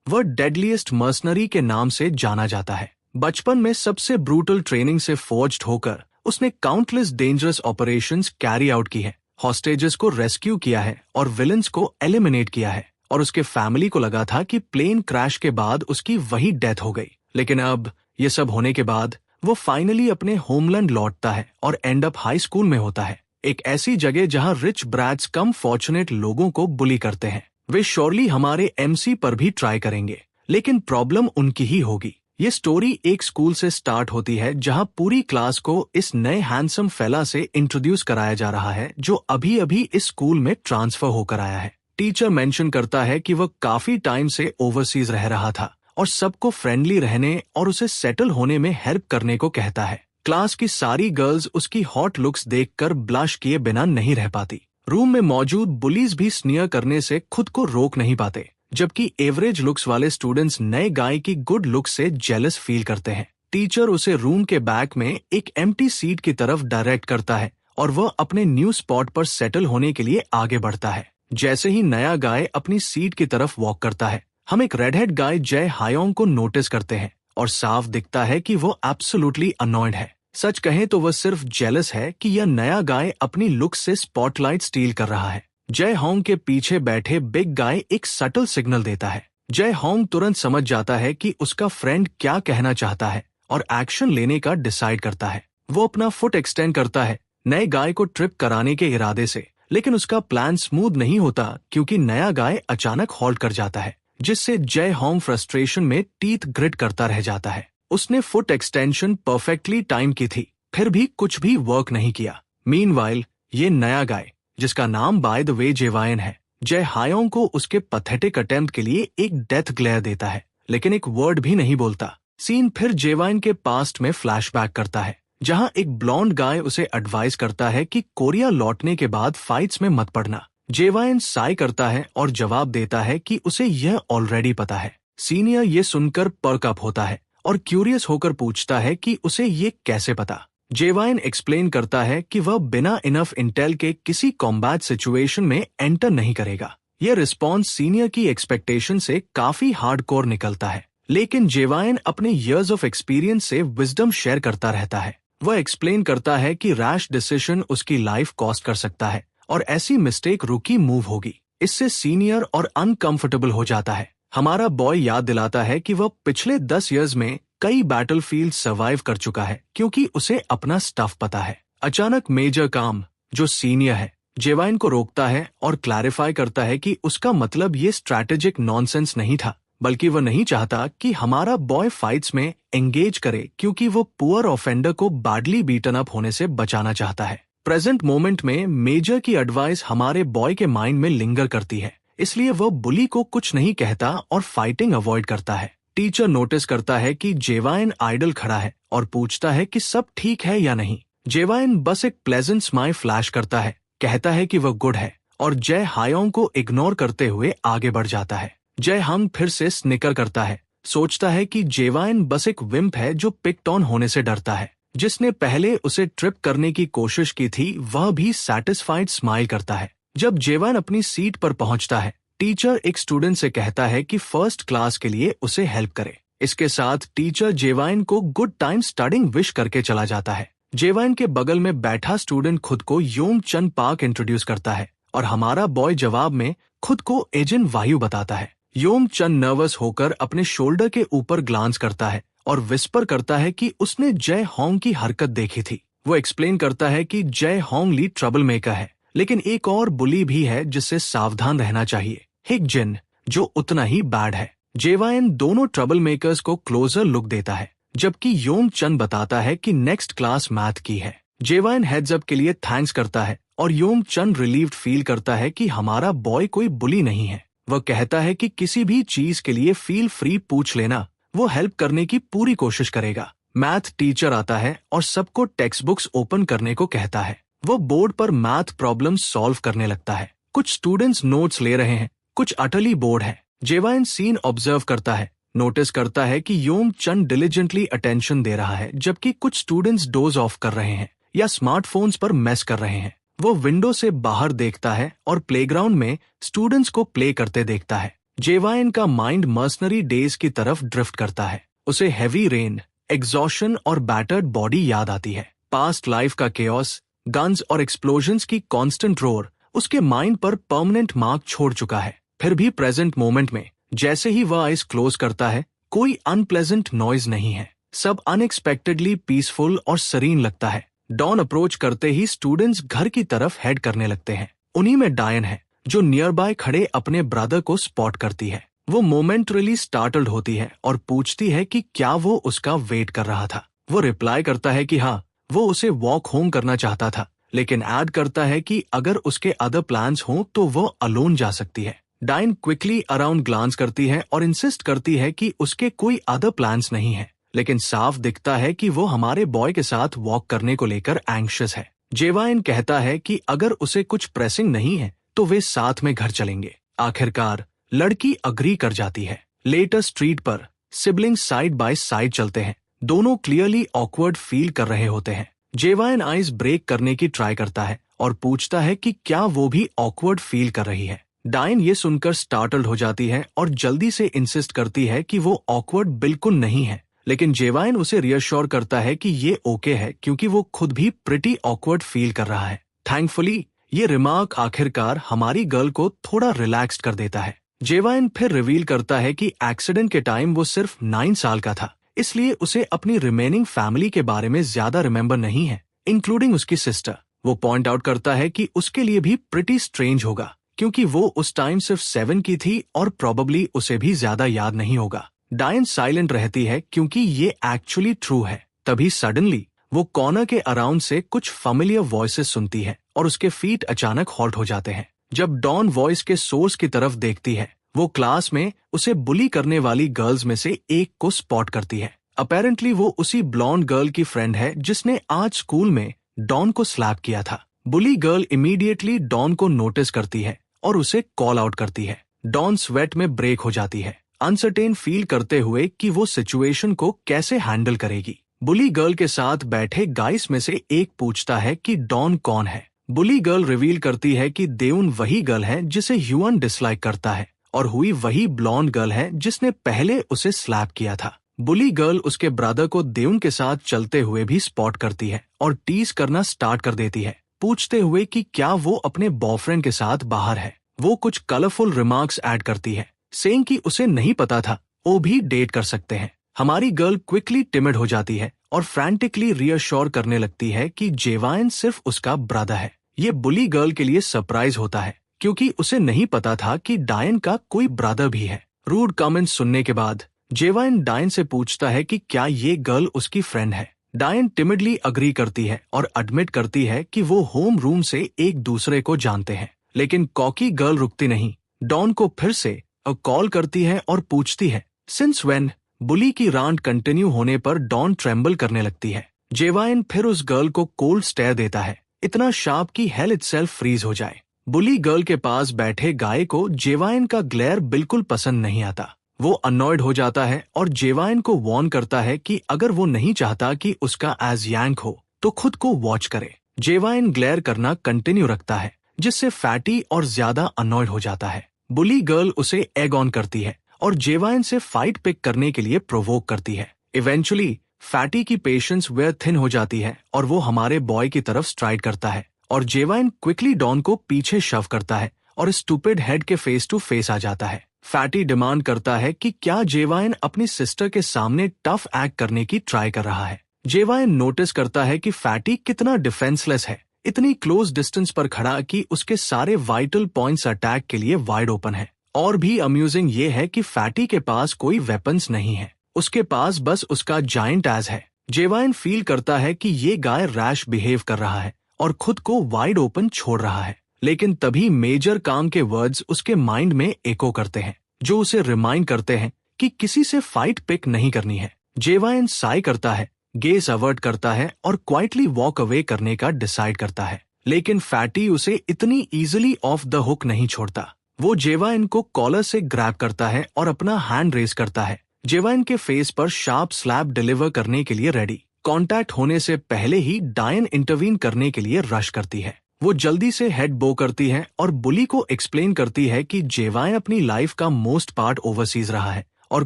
वह deadliest mercenary के नाम से जाना जाता है। बचपन में सबसे ब्रूटल ट्रेनिंग से फोर्ज्ड होकर उसने countless dangerous operations carry out की है, हॉस्टेजेस को रेस्क्यू किया है और विलन्स को एलिमिनेट किया है। और उसके फैमिली को लगा था कि प्लेन क्रैश के बाद उसकी वही डेथ हो गई। लेकिन अब ये सब होने के बाद वो फाइनली अपने होमलैंड लौटता है और एंड अप हाई स्कूल में होता है, एक ऐसी जगह जहां रिच ब्रैट्स कम फॉर्चुनेट लोगों को बुली करते हैं। वे श्योरली हमारे एमसी पर भी ट्राई करेंगे, लेकिन प्रॉब्लम उनकी ही होगी। ये स्टोरी एक स्कूल से स्टार्ट होती है जहां पूरी क्लास को इस नए हैंडसम फेला से इंट्रोड्यूस कराया जा रहा है जो अभी अभी इस स्कूल में ट्रांसफर होकर आया है। टीचर मेंशन करता है कि वह काफी टाइम से ओवरसीज रह रहा था और सबको फ्रेंडली रहने और उसे सेटल होने में हेल्प करने को कहता है। क्लास की सारी गर्ल्स उसकी हॉट लुक्स देखकर ब्लश किए बिना नहीं रह पाती। रूम में मौजूद बुलीज भी स्नियर करने से खुद को रोक नहीं पाते, जबकि एवरेज लुक्स वाले स्टूडेंट्स नए गाय की गुड लुक्स से जेलस फील करते हैं। टीचर उसे रूम के बैक में एक एम्प्टी सीट की तरफ डायरेक्ट करता है और वह अपने न्यू स्पॉट पर सेटल होने के लिए आगे बढ़ता है। जैसे ही नया गाय अपनी सीट की तरफ वॉक करता है, हम एक रेड-हेड गाय जय हायोंग को नोटिस करते हैं और साफ दिखता है कि वो एब्सोल्युटली अनॉयड है। सच कहें तो वह सिर्फ जेलस है कि यह नया गाय अपनी लुक से स्पॉटलाइट स्टील कर रहा है। जय होंग के पीछे बैठे बिग गाय एक सटल सिग्नल देता है। जय होंग तुरंत समझ जाता है कि उसका फ्रेंड क्या कहना चाहता है और एक्शन लेने का डिसाइड करता है। वो अपना फुट एक्सटेंड करता है नए गाय को ट्रिप कराने के इरादे से, लेकिन उसका प्लान स्मूथ नहीं होता क्योंकि नया गाय अचानक हॉल्ट कर जाता है, जिससे जय होंग फ्रस्ट्रेशन में टीथ ग्रिट करता रह जाता है। उसने फुट एक्सटेंशन परफेक्टली टाइम की थी, फिर भी कुछ भी वर्क नहीं किया। मीनवाइल ये नया गाय, जिसका नाम बाय द वे जेवायन है, जय हायोंग को उसके पैथेटिक अटेम्प्ट के लिए एक डेथ ग्लेयर देता है, लेकिन एक वर्ड भी नहीं बोलता। सीन फिर जेवायन के पास्ट में फ्लैशबैक करता है, जहां एक ब्लॉन्ड गाय उसे एडवाइस करता है कि कोरिया लौटने के बाद फाइट्स में मत पड़ना। जेवायन साई करता है और जवाब देता है कि उसे यह ऑलरेडी पता है। सीनियर ये सुनकर पर्क अप होता है और क्यूरियस होकर पूछता है कि उसे ये कैसे पता। जेवायन एक्सप्लेन करता है कि वह बिना इनफ इंटेल के किसी कॉम्बैट सिचुएशन में एंटर नहीं करेगा। यह रिस्पॉन्स सीनियर की एक्सपेक्टेशन से काफी हार्डकोर निकलता है, लेकिन जेवायन अपने इयर्स ऑफ एक्सपीरियंस से विजडम शेयर करता रहता है। वह एक्सप्लेन करता है कि रैश डिसीजन उसकी लाइफ कॉस्ट कर सकता है और ऐसी मिस्टेक रुकी मूव होगी। इससे सीनियर और अनकंफर्टेबल हो जाता है। हमारा बॉय याद दिलाता है कि वह पिछले 10 इयर्स में कई बैटलफील्ड सर्वाइव कर चुका है क्योंकि उसे अपना स्टफ पता है। अचानक मेजर काम, जो सीनियर है, जेवायन को रोकता है और क्लैरिफाई करता है कि उसका मतलब ये स्ट्रैटेजिक नॉनसेंस नहीं था, बल्कि वह नहीं चाहता कि हमारा बॉय फाइट्स में एंगेज करे क्योंकि वो पुअर ऑफेंडर को बैडली बीटन अप होने से बचाना चाहता है। प्रेजेंट मोमेंट में मेजर की एडवाइस हमारे बॉय के माइंड में लिंगर करती है, इसलिए वह बुली को कुछ नहीं कहता और फाइटिंग अवॉइड करता है। टीचर नोटिस करता है कि जेवायन आइडल खड़ा है और पूछता है कि सब ठीक है या नहीं। जेवायन बस एक प्लेजेंट स्माइल फ्लैश करता है, कहता है कि वह गुड है और जय हायोंग को इग्नोर करते हुए आगे बढ़ जाता है। जय हंग फिर से स्निकर करता है, सोचता है कि जेवायन बस एक विम्प है जो पिक्ड ऑन होने से डरता है। जिसने पहले उसे ट्रिप करने की कोशिश की थी वह भी सैटिस्फाइड स्माइल करता है। जब जेवायन अपनी सीट पर पहुंचता है, टीचर एक स्टूडेंट से कहता है कि फर्स्ट क्लास के लिए उसे हेल्प करे। इसके साथ टीचर जेवायन को गुड टाइम स्टडिंग विश करके चला जाता है। जेवायन के बगल में बैठा स्टूडेंट खुद को योंग चन पार्क इंट्रोड्यूस करता है और हमारा बॉय जवाब में खुद को एजेंट वायु बताता है। योंग चन नर्वस होकर अपने शोल्डर के ऊपर ग्लांस करता है और विस्पर करता है कि उसने जय होंग की हरकत देखी थी। वो एक्सप्लेन करता है कि जय होंग ली ट्रबल मेकर है, लेकिन एक और बुली भी है जिससे सावधान रहना चाहिए, हिक जिन, जो उतना ही बैड है। जेवायन दोनों ट्रबल मेकर्स को क्लोजर लुक देता है, जबकि योंग चन बताता है कि नेक्स्ट क्लास मैथ की है। जेवायन हेड्स अप के लिए थैंक्स करता है और योंग चन रिलीव्ड फील करता है कि हमारा बॉय कोई बुली नहीं है। वह कहता है कि किसी भी चीज के लिए फील फ्री पूछ लेना, वो हेल्प करने की पूरी कोशिश करेगा। मैथ टीचर आता है और सबको टेक्स्ट बुक्स ओपन करने को कहता है। वो बोर्ड पर मैथ प्रॉब्लम सॉल्व करने लगता है। कुछ स्टूडेंट्स नोट्स ले रहे हैं, कुछ अटली बोर्ड है। जेवायन सीन ऑब्जर्व करता है, नोटिस करता है कि योंग चन डिलिजेंटली अटेंशन दे रहा है जबकि कुछ स्टूडेंट्स डोज ऑफ कर रहे हैं या स्मार्टफोन्स पर मेस कर रहे हैं। वो विंडो से बाहर देखता है और प्लेग्राउंड में स्टूडेंट्स को प्ले करते देखता है। जेवाइन का माइंड मर्सनरी डेज की तरफ ड्रिफ्ट करता है। उसे हैवी रेन, एग्जॉशन और बैटर्ड बॉडी याद आती है। पास्ट लाइफ का केओस, गन्स और एक्सप्लोजन्स की कांस्टेंट रोर उसके माइंड पर परमानेंट मार्क छोड़ चुका है। फिर भी प्रेजेंट मोमेंट में जैसे ही वह आइज क्लोज करता है, कोई अनप्लेजेंट नॉइज नहीं है। सब अनएक्सपेक्टेडली पीसफुल और सरीन लगता है। डॉन अप्रोच करते ही स्टूडेंट्स घर की तरफ हेड करने लगते हैं। उन्हीं में डायन है, जो नियर बाय खड़े अपने ब्रदर को स्पॉट करती है। वो मोमेंटरली स्टार्टल्ड होती है और पूछती है कि क्या वो उसका वेट कर रहा था। वो रिप्लाई करता है कि हाँ, वो उसे वॉक होम करना चाहता था, लेकिन ऐड करता है कि अगर उसके अदर प्लान्स हों तो वो अलोन जा सकती है। डायन क्विकली अराउंड ग्लांस करती है और इंसिस्ट करती है कि उसके कोई अदर प्लान्स नहीं है, लेकिन साफ दिखता है कि वो हमारे बॉय के साथ वॉक करने को लेकर एंग्शियस है। जेवाइन कहता है कि अगर उसे कुछ प्रेसिंग नहीं है तो वे साथ में घर चलेंगे। आखिरकार लड़की अग्री कर जाती है। लेटर स्ट्रीट पर सिबलिंग्स साइड बाय साइड चलते हैं। दोनों क्लियरली ऑकवर्ड फील कर रहे होते हैं। जेवाइन आइज ब्रेक करने की ट्राई करता है और पूछता है कि क्या वो भी ऑकवर्ड फील कर रही है। डायन ये सुनकर स्टार्टल्ड हो जाती है और जल्दी से इंसिस्ट करती है कि वो ऑकवर्ड बिल्कुल नहीं है, लेकिन जेवाइन उसे रियश्योर करता है कि ये ओके है क्योंकि वो खुद भी प्रिटी ऑकवर्ड फील कर रहा है। थैंकफुली ये रिमार्क आखिरकार हमारी गर्ल को थोड़ा रिलैक्स्ड कर देता है। जेवाइन फिर रिवील करता है कि एक्सीडेंट के टाइम वो सिर्फ 9 साल का था, इसलिए उसे अपनी रिमेनिंग फैमिली के बारे में ज्यादा रिमेम्बर नहीं है, इंक्लूडिंग उसकी सिस्टर। वो पॉइंट आउट करता है कि उसके लिए भी प्रिटी स्ट्रेंज होगा क्योंकि वो उस टाइम सिर्फ 7 की थी और प्रोबेबली उसे भी ज्यादा याद नहीं होगा। डायन साइलेंट रहती है क्योंकि ये एक्चुअली ट्रू है। तभी सडनली वो कॉर्नर के अराउंड से कुछ फैमिलियर वॉइसेस सुनती है और उसके फीट अचानक हॉल्ट हो जाते हैं। जब डॉन वॉइस के सोर्स की तरफ देखती है, वो क्लास में उसे बुली करने वाली गर्ल्स में से एक को स्पॉट करती है। अपेरेंटली वो उसी ब्लॉन्ड गर्ल की फ्रेंड है जिसने आज स्कूल में डॉन को स्लैप किया था। बुली गर्ल इमीडिएटली डॉन को नोटिस करती है और उसे कॉल आउट करती है। डॉन स्वेट में ब्रेक हो जाती है, अनसर्टेन फील करते हुए कि वो सिचुएशन को कैसे हैंडल करेगी। बुली गर्ल के साथ बैठे गाइस में से एक पूछता है कि डॉन कौन है। बुली गर्ल रिवील करती है कि देउन वही गर्ल है जिसे ह्यूअन डिसलाइक करता है और हुई वही ब्लॉन्ड गर्ल है जिसने पहले उसे स्लैप किया था। बुली गर्ल उसके ब्रदर को देउन के साथ चलते हुए भी स्पॉट करती है और टीज करना स्टार्ट कर देती है, पूछते हुए कि क्या वो अपने बॉयफ्रेंड के साथ बाहर है। वो कुछ कलरफुल रिमार्क्स ऐड करती है, सेइंग कि उसे नहीं पता था वो भी डेट कर सकते हैं। हमारी गर्ल क्विकली टिमिड हो जाती है और फ्रैंटिकली रियश्योर करने लगती है कि जेवाइन सिर्फ उसका ब्रदर है। ये बुली गर्ल के लिए सरप्राइज होता है क्योंकि उसे नहीं पता था कि डायन का कोई ब्रदर भी है। रूड कमेंट सुनने के बाद जेवाइन डायन से पूछता है कि क्या ये गर्ल उसकी फ्रेंड है। डायन टिमिडली अग्री करती है और एडमिट करती है कि वो होम रूम से एक दूसरे को जानते हैं, लेकिन कॉकी गर्ल रुकती नहीं। डॉन को फिर से कॉल करती है और पूछती है सिंस व्हेन। बुली की रांट कंटिन्यू होने पर डॉन ट्रेम्बल करने लगती है। जेवाइन फिर उस गर्ल को कोल्ड स्टेयर देता है, इतना शार्प कि हेल इटसेल्फ फ्रीज हो जाए। बुली गर्ल के पास बैठे गाय को जेवाइन का ग्लेयर बिल्कुल पसंद नहीं आता। वो अनॉयड हो जाता है और जेवाइन को वार्न करता है कि अगर वो नहीं चाहता कि उसका एज यांक हो तो खुद को वॉच करे। जेवाइन ग्लेयर करना कंटिन्यू रखता है, जिससे फैटी और ज्यादा अनॉयड हो जाता है। बुली गर्ल उसे एग ऑन करती है और जेवाइन से फाइट पिक करने के लिए प्रोवोक करती है। इवेंचुअली फैटी की पेशेंस वेयर थिन हो जाती है और वो हमारे बॉय की तरफ स्ट्राइड करता है और जेवाइन क्विकली डॉन को पीछे शव करता है और स्टूपिड हेड के फेस टू फेस आ जाता है। फैटी डिमांड करता है कि क्या जेवाइन अपनी सिस्टर के सामने टफ एक्ट करने की ट्राई कर रहा है। जेवाइन नोटिस करता है कि फैटी कितना डिफेंसलेस है, इतनी क्लोज डिस्टेंस पर खड़ा कि उसके सारे वाइटल पॉइंट्स अटैक के लिए वाइड ओपन है। और भी अम्यूजिंग ये है कि फैटी के पास कोई वेपन्स नहीं है, उसके पास बस उसका जायंट एज है। जेवाइन फील करता है कि ये गाय रैश बिहेव कर रहा है और खुद को वाइड ओपन छोड़ रहा है, लेकिन तभी मेजर काम के वर्ड्स उसके माइंड में एको करते हैं, जो उसे रिमाइंड करते हैं कि किसी से फाइट पिक नहीं करनी है। जेवाइन साई करता है, गेज अवर्ट करता है और क्वाइटली वॉक अवे करने का डिसाइड करता है, लेकिन फैटी उसे इतनी इजीली ऑफ द हुक नहीं छोड़ता। वो जेवाइन को कॉलर से ग्रैब करता है और अपना हैंड रेज करता है, जेवाइन के फेस पर शार्प स्लैप डिलीवर करने के लिए रेडी। कांटेक्ट होने से पहले ही डायन इंटरवीन करने के लिए रश करती है। वो जल्दी से हेड बो करती है और बुली को एक्सप्लेन करती है कि जेवाइन अपनी लाइफ का मोस्ट पार्ट ओवरसीज रहा है और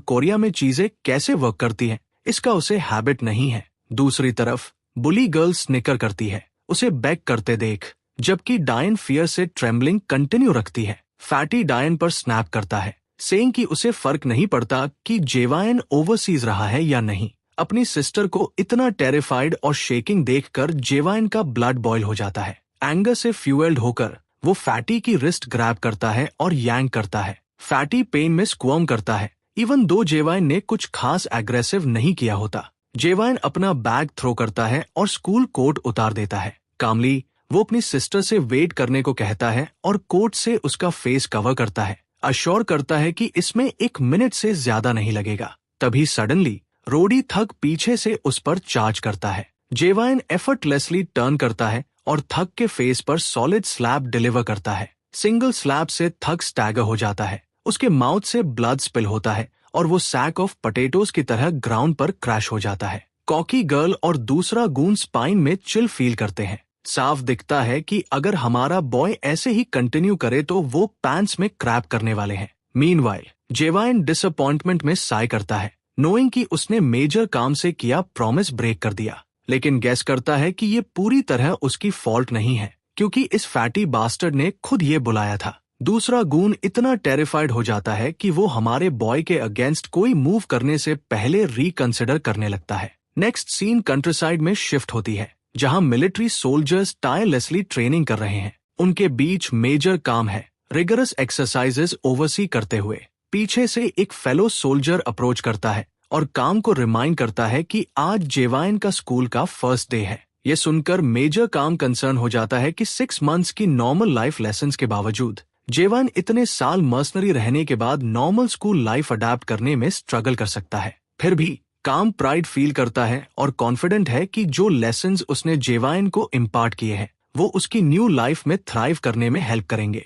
कोरिया में चीजें कैसे वर्क करती हैं, इसका उसे हैबिट नहीं है। दूसरी तरफ बुली गर्ल स्निकर करती है, उसे बैक करते देख, जबकि डायन फियर से ट्रेम्बलिंग कंटिन्यू रखती है। फैटी डायन पर स्नैप करता है, सेइंग कि उसे फर्क नहीं पड़ता कि जेवाइन ओवरसीज रहा है या नहीं। अपनी सिस्टर को इतना टेरिफाइड और शेकिंग देखकर जेवाइन का ब्लड बॉयल हो जाता है। एंगर से फ्यूएल्ड होकर वो फैटी की रिस्ट ग्रैब करता है और यांग करता है। फैटी पेन में स्क्वर्म करता है, इवन दो जेवाइन ने कुछ खास एग्रेसिव नहीं किया होता। जेवाइन अपना बैग थ्रो करता है और स्कूल कोट उतार देता है। कामली वो अपनी सिस्टर से वेट करने को कहता है और कोट से उसका फेस कवर करता है, अश्योर करता है कि इसमें 1 मिनट से ज्यादा नहीं लगेगा। तभी सडनली रोडी थक पीछे से उस पर चार्ज करता है। जेवाइन एफर्टलेसली टर्न करता है और थक के फेस पर सॉलिड स्लैप डिलीवर करता है। सिंगल स्लैप से थक स्टैगर हो जाता है, उसके माउथ से ब्लड स्पिल होता है और वो सैक ऑफ पोटैटोज की तरह ग्राउंड पर क्रैश हो जाता है। कॉकी गर्ल और दूसरा गून स्पाइन में चिल फील करते हैं। साफ दिखता है कि अगर हमारा बॉय ऐसे ही कंटिन्यू करे तो वो पैंट्स में क्रैप करने वाले हैं। मीनवाइल जेवाइन डिसअपॉइंटमेंट में साय करता है, नोइंग कि उसने मेजर काम से किया प्रॉमिस ब्रेक कर दिया, लेकिन गैस करता है कि ये पूरी तरह उसकी फॉल्ट नहीं है क्योंकि इस फैटी बास्टर्ड ने खुद ये बुलाया था। दूसरा गून इतना टेरिफाइड हो जाता है कि वो हमारे बॉय के अगेंस्ट कोई मूव करने से पहले रिकंसिडर करने लगता है। नेक्स्ट सीन कंट्रीसाइड में शिफ्ट होती है, जहां मिलिट्री सोल्जर्स टायरलेसली ट्रेनिंग कर रहे हैं। उनके बीच मेजर काम है रिगरस एक्सरसाइजेस ओवरसी करते हुए। पीछे से एक फेलो सोल्जर अप्रोच करता है और काम को रिमाइंड करता है कि आज जेवाइन का स्कूल का फर्स्ट डे है। ये सुनकर मेजर काम कंसर्न हो जाता है कि 6 मंथ्स की नॉर्मल लाइफ लेसन्स के बावजूद जेवाइन इतने साल मर्सनरी रहने के बाद नॉर्मल स्कूल लाइफ अडेप्ट करने में स्ट्रगल कर सकता है। फिर भी काम प्राइड फील करता है और कॉन्फिडेंट है कि जो लेसन्स उसने जेवाइन को इम्पार्ट किए हैं वो उसकी न्यू लाइफ में थ्राइव करने में हेल्प करेंगे।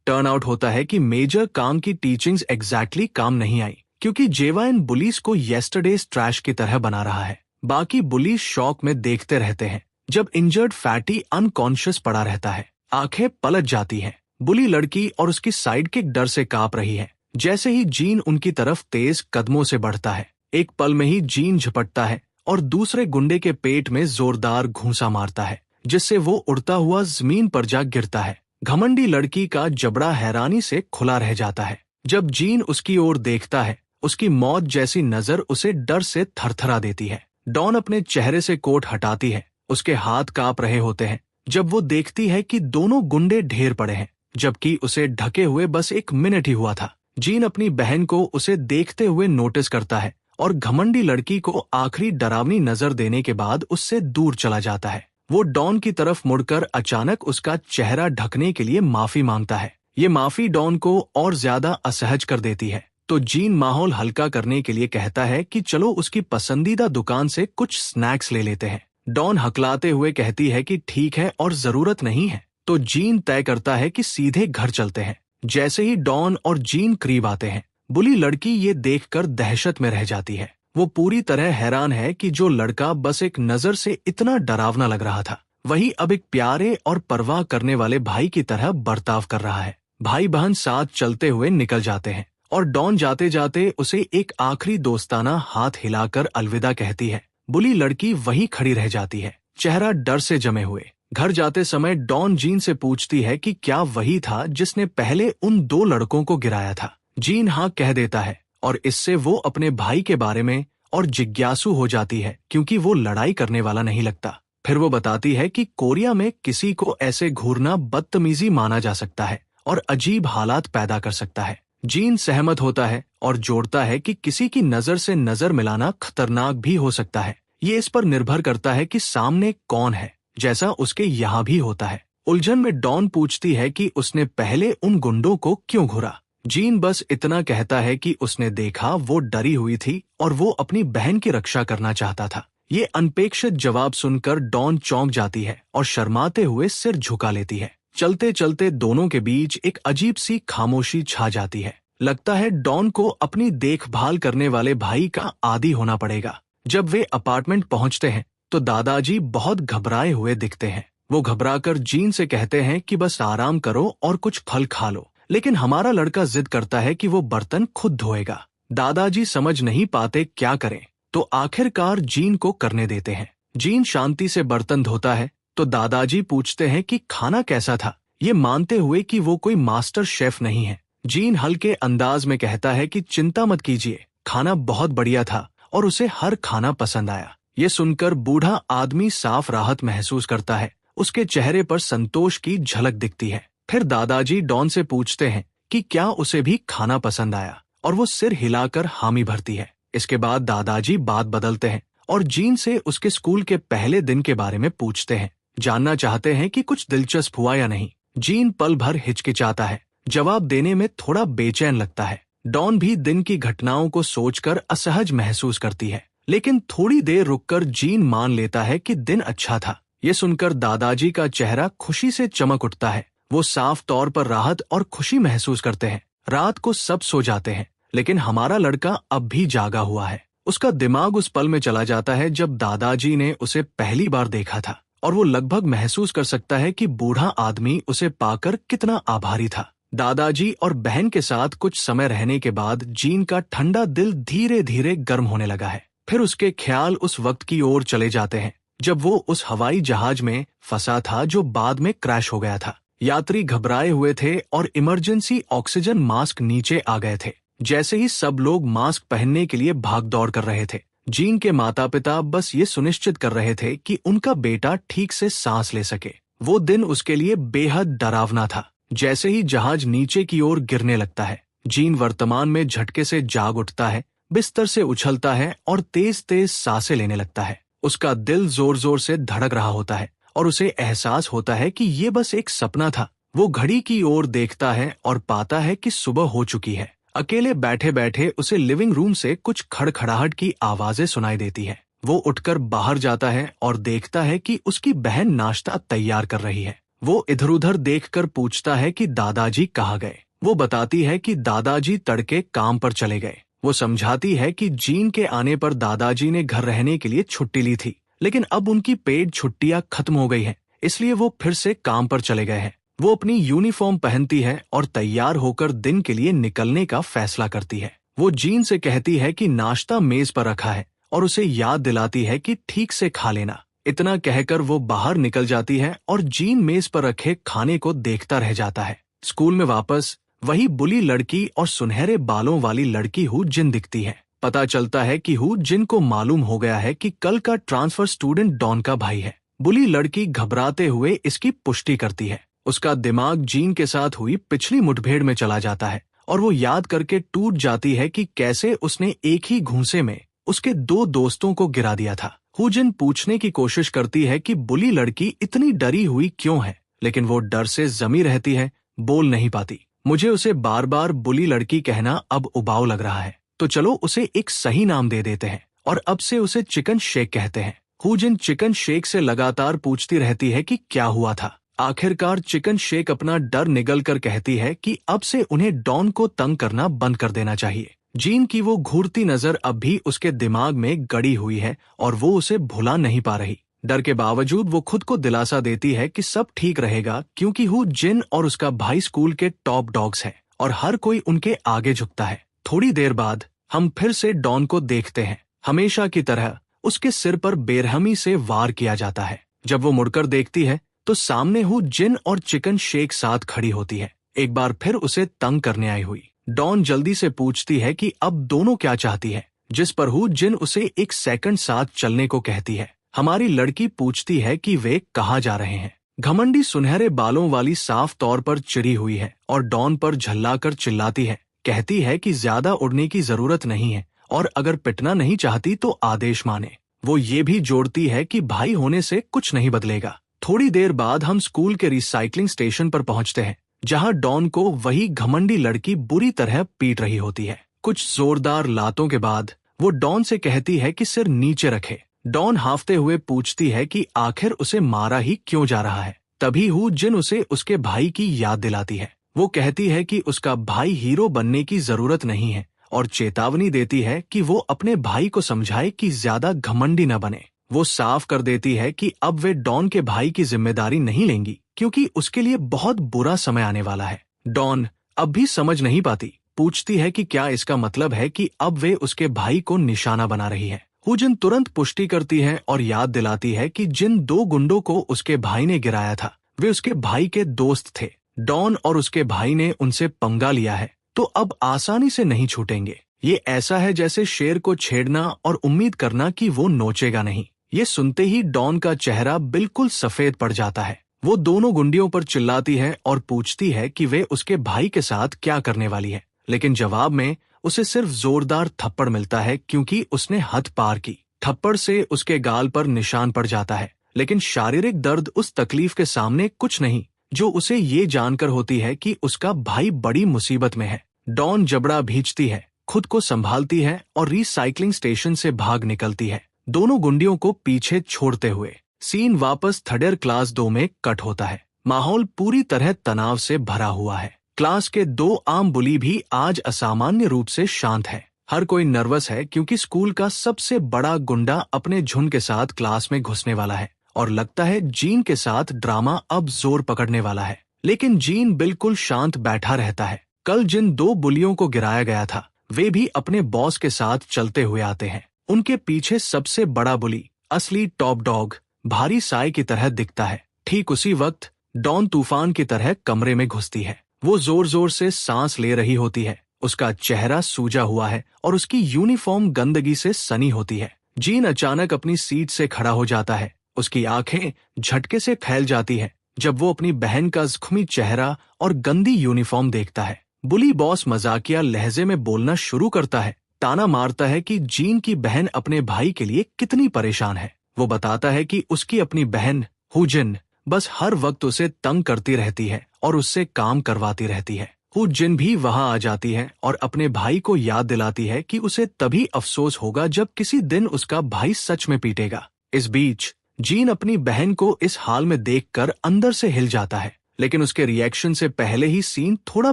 टर्न आउट होता है कि मेजर काम की टीचिंग्स एग्जैक्टली काम नहीं आई, क्योंकि जेवाइन बुलीज को येस्टरडेज ट्रैश की तरह बना रहा है। बाकी बुलीज शॉक में देखते रहते हैं जब इंजर्ड फैटी अनकॉन्शियस पड़ा रहता है। आंखें पलट जाती हैं। बुली लड़की और उसकी साइड किक डर से कांप रही है। जैसे ही जीन उनकी तरफ तेज कदमों से बढ़ता है, एक पल में ही जीन झपटता है और दूसरे गुंडे के पेट में जोरदार घूंसा मारता है, जिससे वो उड़ता हुआ जमीन पर जा गिरता है। घमंडी लड़की का जबड़ा हैरानी से खुला रह जाता है। जब जीन उसकी ओर देखता है, उसकी मौत जैसी नजर उसे डर से थरथरा देती है। डॉन अपने चेहरे से कोट हटाती है, उसके हाथ कांप रहे होते हैं जब वो देखती है कि दोनों गुंडे ढेर पड़े हैं, जबकि उसे ढके हुए बस 1 मिनट ही हुआ था। जीन अपनी बहन को उसे देखते हुए नोटिस करता है और घमंडी लड़की को आखिरी डरावनी नजर देने के बाद उससे दूर चला जाता है। वो डॉन की तरफ मुड़कर अचानक उसका चेहरा ढकने के लिए माफी मांगता है। ये माफी डॉन को और ज्यादा असहज कर देती है, तो जीन माहौल हल्का करने के लिए कहता है कि चलो उसकी पसंदीदा दुकान से कुछ स्नैक्स ले लेते हैं। डॉन हकलाते हुए कहती है कि ठीक है और जरूरत नहीं है, तो जीन तय करता है कि सीधे घर चलते हैं। जैसे ही डॉन और जीन करीब आते हैं, बुली लड़की ये देखकर दहशत में रह जाती है। वो पूरी तरह हैरान है कि जो लड़का बस एक नजर से इतना डरावना लग रहा था, वही अब एक प्यारे और परवाह करने वाले भाई की तरह बर्ताव कर रहा है। भाई बहन साथ चलते हुए निकल जाते हैं और डॉन जाते जाते उसे एक आखिरी दोस्ताना हाथ हिलाकर अलविदा कहती है। बुली लड़की वहीं खड़ी रह जाती है, चेहरा डर से जमे हुए। घर जाते समय डॉन जीन से पूछती है कि क्या वही था जिसने पहले उन 2 लड़कों को गिराया था। जीन हाँ कह देता है और इससे वो अपने भाई के बारे में और जिज्ञासु हो जाती है, क्योंकि वो लड़ाई करने वाला नहीं लगता। फिर वो बताती है कि कोरिया में किसी को ऐसे घूरना बदतमीजी माना जा सकता है और अजीब हालात पैदा कर सकता है। जीन सहमत होता है और जोड़ता है कि किसी की नजर से नजर मिलाना खतरनाक भी हो सकता है। ये इस पर निर्भर करता है कि सामने कौन है, जैसा उसके यहाँ भी होता है। उलझन में डॉन पूछती है कि उसने पहले उन गुंडों को क्यों घूरा। जीन बस इतना कहता है कि उसने देखा वो डरी हुई थी और वो अपनी बहन की रक्षा करना चाहता था। ये अनपेक्षित जवाब सुनकर डॉन चौंक जाती है और शर्माते हुए सिर झुका लेती है। चलते चलते दोनों के बीच एक अजीब सी खामोशी छा जाती है। लगता है डॉन को अपनी देखभाल करने वाले भाई का आदी होना पड़ेगा। जब वे अपार्टमेंट पहुंचते हैं तो दादाजी बहुत घबराए हुए दिखते हैं। वो घबराकर जीन से कहते हैं कि बस आराम करो और कुछ फल खा लो, लेकिन हमारा लड़का जिद करता है कि वो बर्तन खुद धोएगा। दादाजी समझ नहीं पाते क्या करें, तो आखिरकार जीन को करने देते हैं। जीन शांति से बर्तन धोता है तो दादाजी पूछते हैं कि खाना कैसा था, ये मानते हुए कि वो कोई मास्टर शेफ नहीं है। जीन हल्के अंदाज में कहता है कि चिंता मत कीजिए, खाना बहुत बढ़िया था और उसे हर खाना पसंद आया। ये सुनकर बूढ़ा आदमी साफ राहत महसूस करता है, उसके चेहरे पर संतोष की झलक दिखती है। फिर दादाजी डॉन से पूछते हैं कि क्या उसे भी खाना पसंद आया, और वो सिर हिलाकर हामी भरती है। इसके बाद दादाजी बात बदलते हैं और जीन से उसके स्कूल के पहले दिन के बारे में पूछते हैं, जानना चाहते हैं कि कुछ दिलचस्प हुआ या नहीं। जीन पल भर हिचकिचाता है, जवाब देने में थोड़ा बेचैन लगता है। डॉन भी दिन की घटनाओं को सोचकर असहज महसूस करती है, लेकिन थोड़ी देर रुककर जीन मान लेता है कि दिन अच्छा था। ये सुनकर दादाजी का चेहरा खुशी से चमक उठता है। वो साफ तौर पर राहत और खुशी महसूस करते हैं। रात को सब सो जाते हैं, लेकिन हमारा लड़का अब भी जागा हुआ है। उसका दिमाग उस पल में चला जाता है जब दादाजी ने उसे पहली बार देखा था, और वो लगभग महसूस कर सकता है कि बूढ़ा आदमी उसे पाकर कितना आभारी था। दादाजी और बहन के साथ कुछ समय रहने के बाद जीन का ठंडा दिल धीरे धीरे गर्म होने लगा है। फिर उसके ख्याल उस वक्त की ओर चले जाते हैं जब वो उस हवाई जहाज में फंसा था जो बाद में क्रैश हो गया था। यात्री घबराए हुए थे और इमरजेंसी ऑक्सीजन मास्क नीचे आ गए थे। जैसे ही सब लोग मास्क पहनने के लिए भाग दौड़ कर रहे थे, जीन के माता पिता बस ये सुनिश्चित कर रहे थे कि उनका बेटा ठीक से सांस ले सके। वो दिन उसके लिए बेहद डरावना था। जैसे ही जहाज नीचे की ओर गिरने लगता है, जीन वर्तमान में झटके से जाग उठता है, बिस्तर से उछलता है और तेज तेज सांसें लेने लगता है। उसका दिल जोर जोर से धड़क रहा होता है और उसे एहसास होता है कि ये बस एक सपना था। वो घड़ी की ओर देखता है और पाता है कि सुबह हो चुकी है। अकेले बैठे बैठे उसे लिविंग रूम से कुछ खड़खड़ाहट की आवाजें सुनाई देती है। वो उठकर बाहर जाता है और देखता है कि उसकी बहन नाश्ता तैयार कर रही है। वो इधर उधर देखकर पूछता है कि दादाजी कहाँ गए। वो बताती है कि दादाजी तड़के काम पर चले गए। वो समझाती है कि जीन के आने पर दादाजी ने घर रहने के लिए छुट्टी ली थी, लेकिन अब उनकी पेड छुट्टियां खत्म हो गई हैं, इसलिए वो फिर से काम पर चले गए हैं। वो अपनी यूनिफॉर्म पहनती है और तैयार होकर दिन के लिए निकलने का फैसला करती है। वो जीन से कहती है कि नाश्ता मेज पर रखा है और उसे याद दिलाती है कि ठीक से खा लेना। इतना कहकर वो बाहर निकल जाती है और जीन मेज पर रखे खाने को देखता रह जाता है। स्कूल में वापस वही बुली लड़की और सुनहरे बालों वाली लड़की हु जिन दिखती है। पता चलता है कि हु जिन को मालूम हो गया है कि कल का ट्रांसफर स्टूडेंट डॉन का भाई है। बुली लड़की घबराते हुए इसकी पुष्टि करती है। उसका दिमाग जीन के साथ हुई पिछली मुठभेड़ में चला जाता है और वो याद करके टूट जाती है कि कैसे उसने एक ही घूंसे में उसके 2 दोस्तों को गिरा दिया था। हु जिन पूछने की कोशिश करती है कि बुली लड़की इतनी डरी हुई क्यों है, लेकिन वो डर से जमी रहती है, बोल नहीं पाती। मुझे उसे बार बार बुली लड़की कहना अब उबाऊ लग रहा है, तो चलो उसे एक सही नाम दे देते हैं और अब से उसे चिकन शेक कहते हैं। हु जिन चिकन शेक से लगातार पूछती रहती है कि क्या हुआ था। आखिरकार चिकन शेक अपना डर निगल कर कहती है कि अब से उन्हें डॉन को तंग करना बंद कर देना चाहिए। जीन की वो घूरती नजर अब भी उसके दिमाग में गड़ी हुई है और वो उसे भुला नहीं पा रही। डर के बावजूद वो खुद को दिलासा देती है कि सब ठीक रहेगा, क्योंकि हु जिन और उसका भाई स्कूल के टॉप डॉग्स हैं और हर कोई उनके आगे झुकता है। थोड़ी देर बाद हम फिर से डॉन को देखते हैं। हमेशा की तरह उसके सिर पर बेरहमी से वार किया जाता है। जब वो मुड़कर देखती है तो सामने हु जिन और चिकन शेक साथ खड़ी होती है, एक बार फिर उसे तंग करने आई हुई। डॉन जल्दी से पूछती है कि अब दोनों क्या चाहती है, जिस पर हु जिन उसे एक सेकंड साथ चलने को कहती है। हमारी लड़की पूछती है कि वे कहाँ जा रहे हैं। घमंडी सुनहरे बालों वाली साफ तौर पर चिड़ी हुई है और डॉन पर झल्लाकर चिल्लाती है। कहती है कि ज्यादा उड़ने की जरूरत नहीं है और अगर पिटना नहीं चाहती तो आदेश माने। वो ये भी जोड़ती है कि भाई होने से कुछ नहीं बदलेगा। थोड़ी देर बाद हम स्कूल के रिसाइकलिंग स्टेशन पर पहुंचते हैं, जहां डॉन को वही घमंडी लड़की बुरी तरह पीट रही होती है। कुछ जोरदार लातों के बाद वो डॉन से कहती है कि सिर नीचे रखे। डॉन हाफते हुए पूछती है कि आखिर उसे मारा ही क्यों जा रहा है। तभी हु जिन उसे उसके भाई की याद दिलाती है। वो कहती है कि उसका भाई हीरो बनने की जरूरत नहीं है और चेतावनी देती है कि वो अपने भाई को समझाए कि ज्यादा घमंडी न बने। वो साफ कर देती है कि अब वे डॉन के भाई की जिम्मेदारी नहीं लेंगी क्योंकि उसके लिए बहुत बुरा समय आने वाला है। डॉन अब भी समझ नहीं पाती, पूछती है कि क्या इसका मतलब है कि अब वे उसके भाई को निशाना बना रही है। हुजिन तुरंत पुष्टि करती है और याद दिलाती है कि जिन 2 गुंडों को उसके भाई ने गिराया था वे उसके भाई के दोस्त थे। डॉन और उसके भाई ने उनसे पंगा लिया है तो अब आसानी से नहीं छूटेंगे। ये ऐसा है जैसे शेर को छेड़ना और उम्मीद करना कि वो नोचेगा नहीं। ये सुनते ही डॉन का चेहरा बिल्कुल सफेद पड़ जाता है। वो दोनों गुंडियों पर चिल्लाती है और पूछती है कि वे उसके भाई के साथ क्या करने वाली है, लेकिन जवाब में उसे सिर्फ जोरदार थप्पड़ मिलता है क्योंकि उसने हद पार की। थप्पड़ से उसके गाल पर निशान पड़ जाता है, लेकिन शारीरिक दर्द उस तकलीफ के सामने कुछ नहीं जो उसे ये जानकर होती है कि उसका भाई बड़ी मुसीबत में है। डॉन जबड़ा भींचती है, खुद को संभालती है और रिसाइकलिंग स्टेशन से भाग निकलती है, दोनों गुंडियों को पीछे छोड़ते हुए। सीन वापस थर्ड क्लास 2 में कट होता है। माहौल पूरी तरह तनाव से भरा हुआ है। क्लास के 2 आम बुली भी आज असामान्य रूप से शांत है। हर कोई नर्वस है क्योंकि स्कूल का सबसे बड़ा गुंडा अपने झुंड के साथ क्लास में घुसने वाला है और लगता है जीन के साथ ड्रामा अब जोर पकड़ने वाला है। लेकिन जीन बिल्कुल शांत बैठा रहता है। कल जिन 2 बुलियों को गिराया गया था वे भी अपने बॉस के साथ चलते हुए आते हैं। उनके पीछे सबसे बड़ा बुली, असली टॉप डॉग, भारी साय की तरह दिखता है। ठीक उसी वक्त डॉन तूफान की तरह कमरे में घुसती है। वो जोर जोर से सांस ले रही होती है, उसका चेहरा सूजा हुआ है और उसकी यूनिफॉर्म गंदगी से सनी होती है। जीन अचानक अपनी सीट से खड़ा हो जाता है, उसकी आंखें झटके से फैल जाती है जब वो अपनी बहन का जख्मी चेहरा और गंदी यूनिफॉर्म देखता है। बुली बॉस मजाकिया लहजे में बोलना शुरू करता है, ताना मारता है कि जीन की बहन अपने भाई के लिए कितनी परेशान है। वो बताता है कि उसकी अपनी बहन हुजिन बस हर वक्त उसे तंग करती रहती है और उससे काम करवाती रहती है। हुजिन भी वहां आ जाती है और अपने भाई को याद दिलाती है कि उसे तभी अफसोस होगा जब किसी दिन उसका भाई सच में पीटेगा। इस बीच जीन अपनी बहन को इस हाल में देखकर अंदर से हिल जाता है, लेकिन उसके रिएक्शन से पहले ही सीन थोड़ा